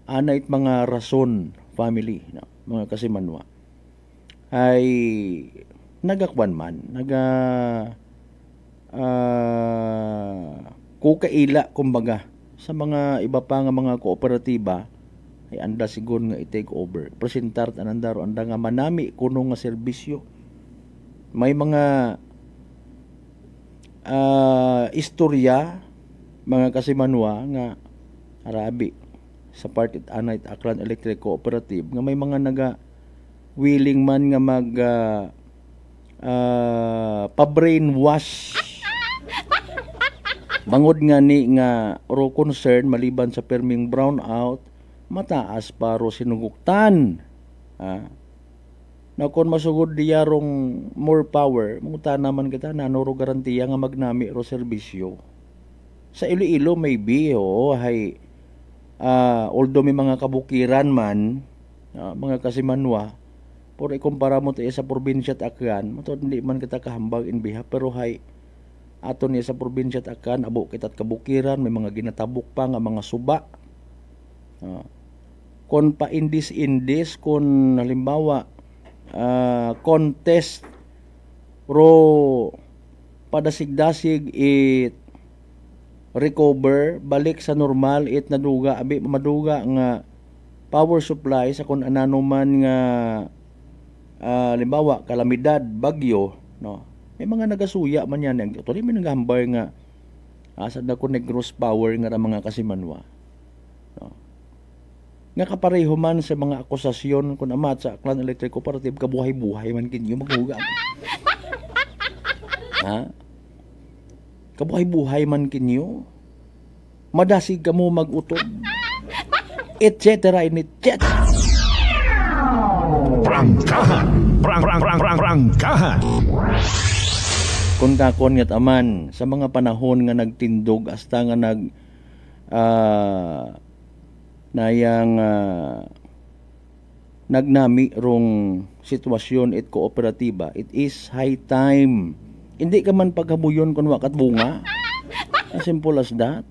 S5: anait mga rason family, no, mga kasimanwa ay nagakwan man kukaila kumbaga sa mga iba pa nga mga kooperatiba ay anda siguro nga i-take over presentar anandaro anda nga manami kuno nga serbisyo. May mga istorya mga kasimanwa nga arabi sa part it anait Aklan Electric Cooperative nga may mga willing man nga mag pa-brainwash bangod nga ni nga ro concern maliban sa perming brownout mataas paro sinuguktan na kung masugod diya rong more power munguta naman kita nanuro garantiya nga magnami ro serbisyo sa Iloilo maybe hay although may mga kabukiran man mga kasimanwa por ikumpara mo tayo sa probinsya at Aklan matod hindi man kita kahambag in behalf pero hay aton niya sa probinsya at Aklan abo kita at kabukiran may mga ginatabok pa nga mga suba kon pa indis kon halimbawa contest ro padasigdasig it recover balik sa normal it naduga abi maduga nga power supply sa kun anano man nga halimbawa kalamidad bagyo, no, may mga nagasuya man yan ito rin may naghambay nga asa na ko gross power nga mga kasimanwa, no. Nga kapareho man sa mga akusasyon kung amat sa Aklan Electric Cooperative kabuhay-buhay man kinyo maghuga. Kabuhay-buhay man kinyo. Madasig ka mo mag-utod. Etc.
S13: Prangkahan. Prangkahan.
S5: Kung kakon nga't aman sa mga panahon nga nagtindog hasta nga nagnami rong sitwasyon it kooperatiba, it is high time. Hindi ka man paghabuyon kung wakat bunga. As simple as that.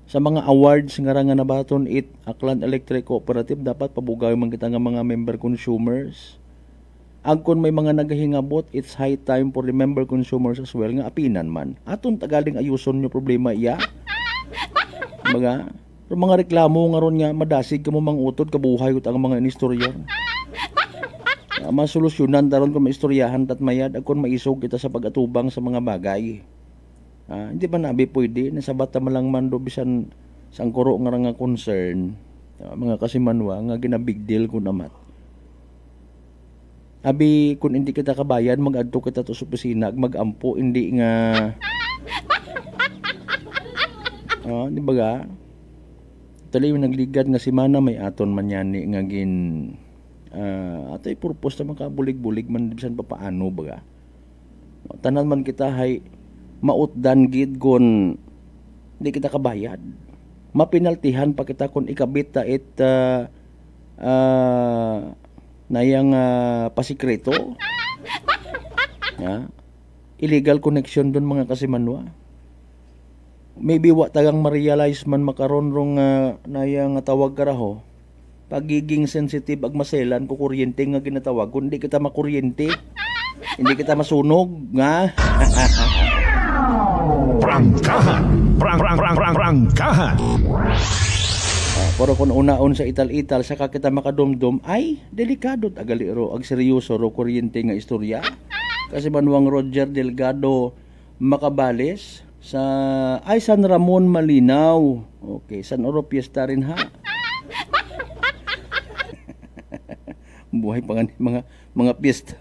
S5: Sa mga awards nga nga nabaton it Aklan Electric Cooperative dapat pabugaw man kita nga mga member consumers. Agkon may mga nagahingabot, it's high time for the member consumers as well nga apinan man. Aton tagaling ayuson nyo problema iya. Mga reklamo nga ron nga madasig ka mo mangutod kabuhay ut ang mga inistorya. Masolusyonan daron kung maistoryahan tat mayad agkon maisog kita sa pagatubang sa mga bagay. Hindi ba nabi pwede nasabat ta malang man do bisan sang kuro nga concern mga kasimanwa nga gina big deal kun amat. Abi kung hindi kita kabayan, mag-adto kita to sa opisina, mag-ampo, hindi nga di ba ga? Tali yung nagligad nga si Mana may aton man yani nga gin atay purpose na makabulig-bulig man bisan pa paano ba ga? Tanan man kita hay mautdan gid kon hindi kita kabayad. Mapinaltihan pa kita kung ikabit ta it nayang pasikreto. Illegal connection doon mga kasimanwa. Maybe wa tagang ma-realize man makaron rong nayang tawag karaho. Pagiging sensitive ag maselan ko kuryente nga ginatawag. Kung di kita makuryente, hindi kita masunog nga.
S13: Prangkahan. Prangkahan.
S5: Pero kung unaon sa ital-ital saka kita makadumdum ay delikado agali ro ag seryoso ro kuryente nga istorya. Kasi manuang Roger Delgado Macabales sa San Ramon Malinaw. Okay, San Oro Fiesta rin ha. Buhay pa nga mga piyesta.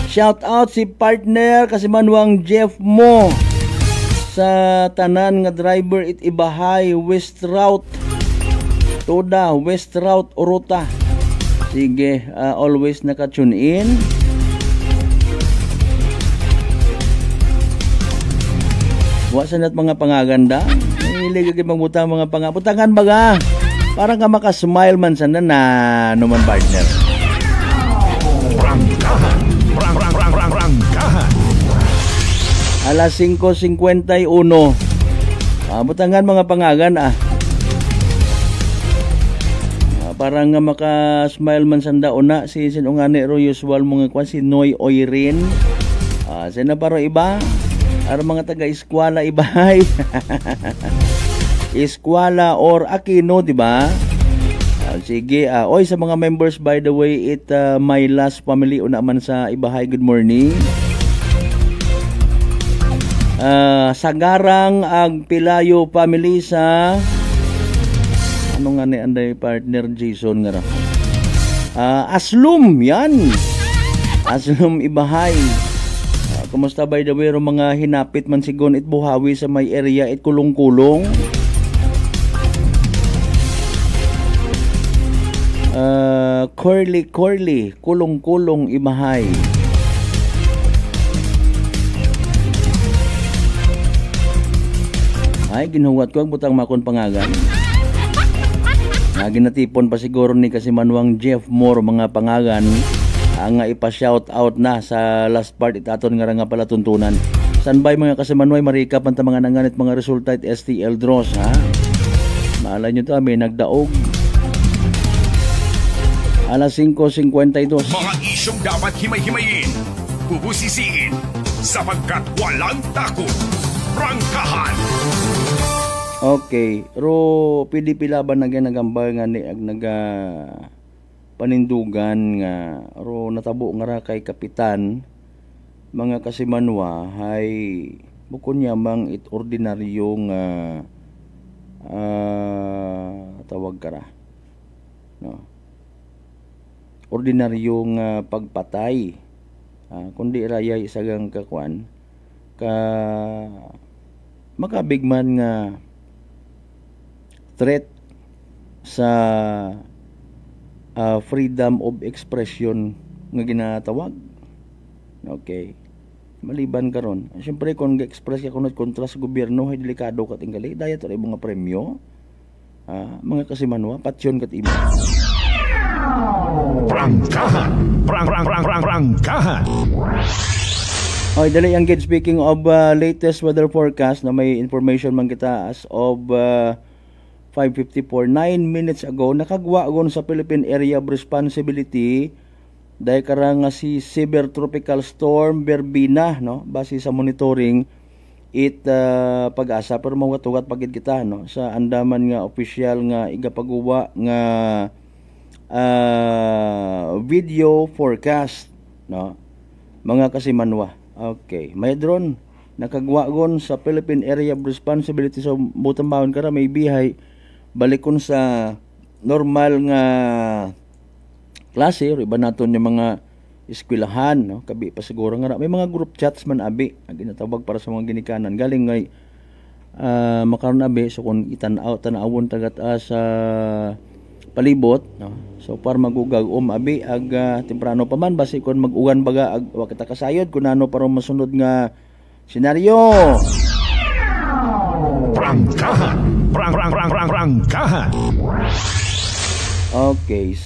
S5: Shout out si partner kasi manuang Jeff Mo sa tanan nga driver it Ibahay West Route Toda West Route Orota. Sige, always naka-tune in. Wasan at mga pangaganda. Hilig agad magbutang mga pangabutangan baga. Parang ka makasmile man sana na naman partner.
S13: Prangkahan.
S5: Alas 5:51. Butangan mga pangagan parang nga maka-smile man sanda una si sinungani ro usual mga kwan si Noy Oirin. Sina paro iba ara mga taga-eskwela Ibahay. Eskwela or Aquino, di ba? Sige, oy sa mga members by the way it my last family una man sa Ibahay, good morning. Sagarang ag Pilayo family sa ano nga ni anday partner Jason nga ra. Aslum yan. Aslum Ibahay. Kumusta by the way ro mga hinapit man sigon it buhawi sa may area it kulong-kulong. Curly kulong-kulong Ibahay. Ay ginuwat ko ang butang makon pangagan. Ginatipon pa siguro ni kasi manuang Jeff Moore mga pangagan nga ipa-shout out na sa last part itaton nga pala tuntunan. Sanbay mga kasimanway marikap ang mga nanganit mga resulta at STL draws ha. Maalala nyo to may nagdaog. Alas 5:52.
S16: Mga isyong dapat himay-himayin, bubusisiin, sapagkat walang takot. Prangkahan.
S5: Okay, ro pila ba nagambal nga ni ag naga panindugan nga ro natabo nga ra kay kapitan mga kasimanwa hay bukod niya mang it ordinaryong tawag kara no ordinaryong pagpatay kundi rayay isagang kakwan ka makabigman nga threat sa freedom of expression nga ginatawag. Okay. Maliban karon. Siyempre kung ga-express ka kunot kontra sa gobyerno hay delikado ka tingali dayat ray mga premyo. Mga kasimanwa patyon kat imo.
S13: Prangkahan. Prangkahan.
S5: Okay, dali ang gid speaking of latest weather forecast na may information man kita as of 5:54, 9 minutes ago, nakagwa agon sa Philippine Area of Responsibility dahil karang si Severe Tropical Storm Berbina, no? Base sa monitoring it pag-asa pero mawatugat pagid kita no sa Andaman nga official nga igapaguwa nga video forecast no mga kasimanwa. Okay, may drone nakagwa agon sa Philippine Area of Responsibility so butang baon kara may bihay balikon sa normal nga klase, iba naton yung mga eskwelahan, no? Kabi pa siguro nga may mga group chats man abi ang ginatawag para sa mga ginikanan galing ngay makaron abi so kung tanawon tagat sa palibot, no? So para magugag abi ag temprano pa man basi kon mag-uwan baga ag wa kita kasayod kun ano para masunod nga senaryo.
S13: Prangkahan. Prangkahan.
S5: Okay.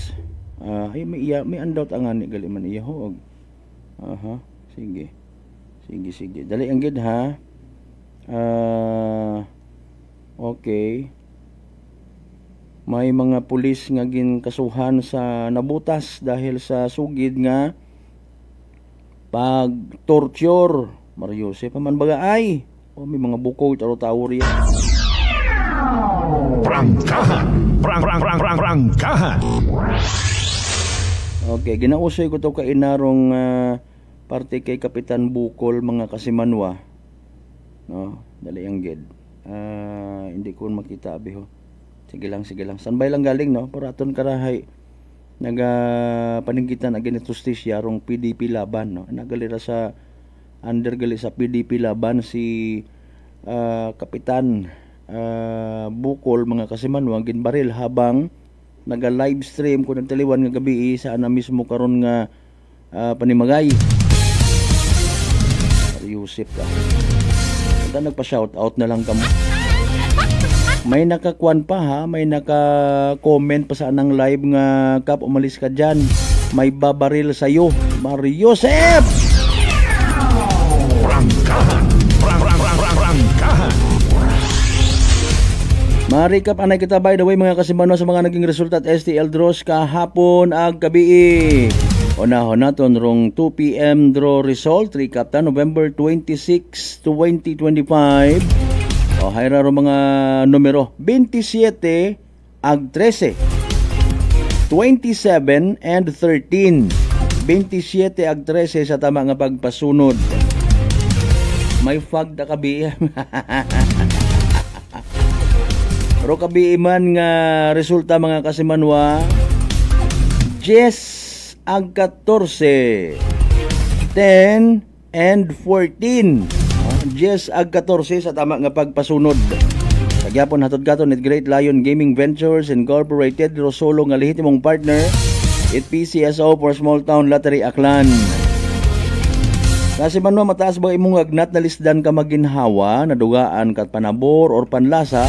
S5: May andot ang ani gali man iya ho. Aha, sige. Dali ang gid ha. Okay. May mga pulis nga ginkasuhan sa nabutas dahil sa sugid nga pag-torture. Mario Jose pa man baga ay. May mga buko taro-tawo riya.
S13: Prangkahan. Prangkahan.
S5: Okay, ginausoy ko to kay inarong parte kay Kapitan Bukol mga kasimanwa. No, dali ang gid. Hindi ko makita abi ho. Sige lang. Standby lang galing no. Para aton karahay paningkitan agin ito justisya rong PDP laban no. Nagalira sa undergali sa PDP laban si Kapitan Bukol mga kasimanwa ginbaril habang naga-live stream ko ng taliwan nga gabi sa ana mismo karon nga panimagay. Yusip ka. Kada nagpa-shout out na lang kamo. May nakakuan pa ha, may naka-comment pa sa anang live nga kap umalis ka diyan. May babaril sa iyo, Mario Joseph.
S13: Prangkahan. Prangkahan.
S5: Ma-recap anay kita by the way mga kasimano sa mga naging resulta at STL draws kahapon ag gabi. Unahon naton rong 2 PM draw result recap ta November 26, 2025. Hayra ro mga numero 27 ag 13. 27 and 13. 27 ag 13 sa tama nga pagpasunod. May fag da kabi. Pero kabiiman nga resulta mga kasimanwa 10 ag 14 10 and 14 10 ag 14 sa tama nga pagpasunod sa gyapon hatod katon ni Great Lion Gaming Ventures Incorporated Rosolo nga lehitimong partner it PCSO for Small Town Lottery Aklan. Kasi manwa mataas ba imong agnat na lisdan ka maginhawa nadugaan kat panabor or panlasa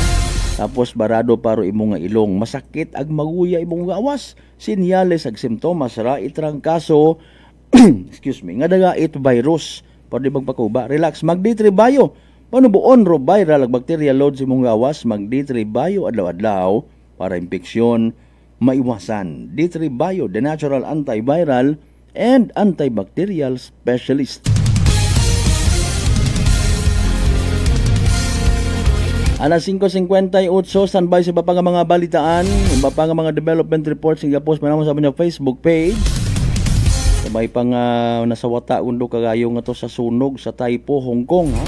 S5: tapos barado paro imong nga ilong masakit ag maguya imong gawas sinyales ag simptomas ra itrang kaso excuse me nga dagait virus pwede magpakuba relax mag D3 Bio panubuon ro viral ag bacteria load sa imong gawas mag D3 Bio adlaw-adlaw para impeksyon maiwasan. D3 Bio the natural antiviral and antibacterial specialist. Alas 5:58 standby sa iba pa nga mga balitaan, iba pa nga mga development reports nga post manamo sa among Facebook page. Sabay pa nga nasa wata undo kagayo nga to sa sunog sa Taipo, Hong Kong ha.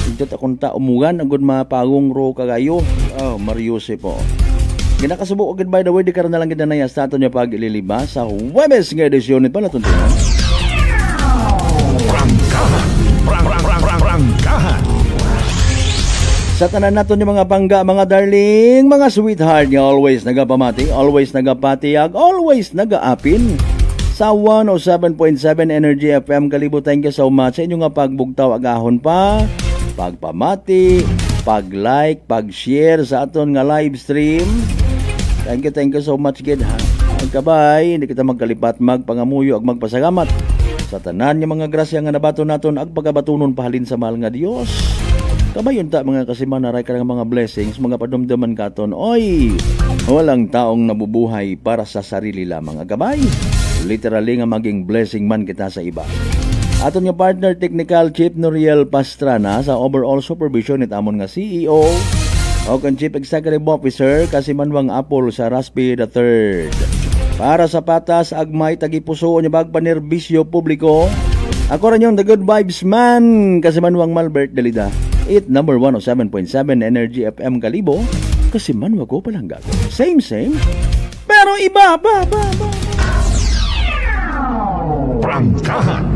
S5: Idot akong ta umugan agud mapagong ro kagayo. Mario Joseph po. Ginakasubo agad by the way di karon na lang gid na sa aton nya pag-ililiba sa Huwebes nga edisyon nito pala tuntunan.
S13: Prangkahan.
S5: Sa tanan naton yung mga bangga, mga darling, mga sweetheart nga always nagapamati, always nagapatiyag, always nagaapin sa 107.7 Energy FM. Kalibo, thank you so much sa inyo nga pagbugtaw agahon pa, pagpamati, pag-like, pag-share sa aton nga live stream. Thank you so much kid ha. Magkabay, hindi kita magkalipat, magpangamuyo ag magpasalamat sa tanan yung mga grasya nga nabato naton ag pagabatunon pahalin sa mahal nga Dios. Kabayon ta mga kasimana ray karang mga blessings, mga padumdaman katon. Oy, walang taong nabubuhay para sa sarili lamang. Agabay, literally nga maging blessing man kita sa iba. Aton yung partner technical Chief Noriel Pastrana sa overall supervision it amon nga CEO o kan Chief Executive Officer Kasimanwang Apple sa Raspi III. Para sa patas agmay tagipuso nya bagpanerbisyo publiko. Ako rin yung the good vibes man Kasimanwang Malbert Dalida. It number 107.7 Energy FM Kalibo, Kasimanwa ko Palangga. Same, pero iba.
S13: Prangkahan.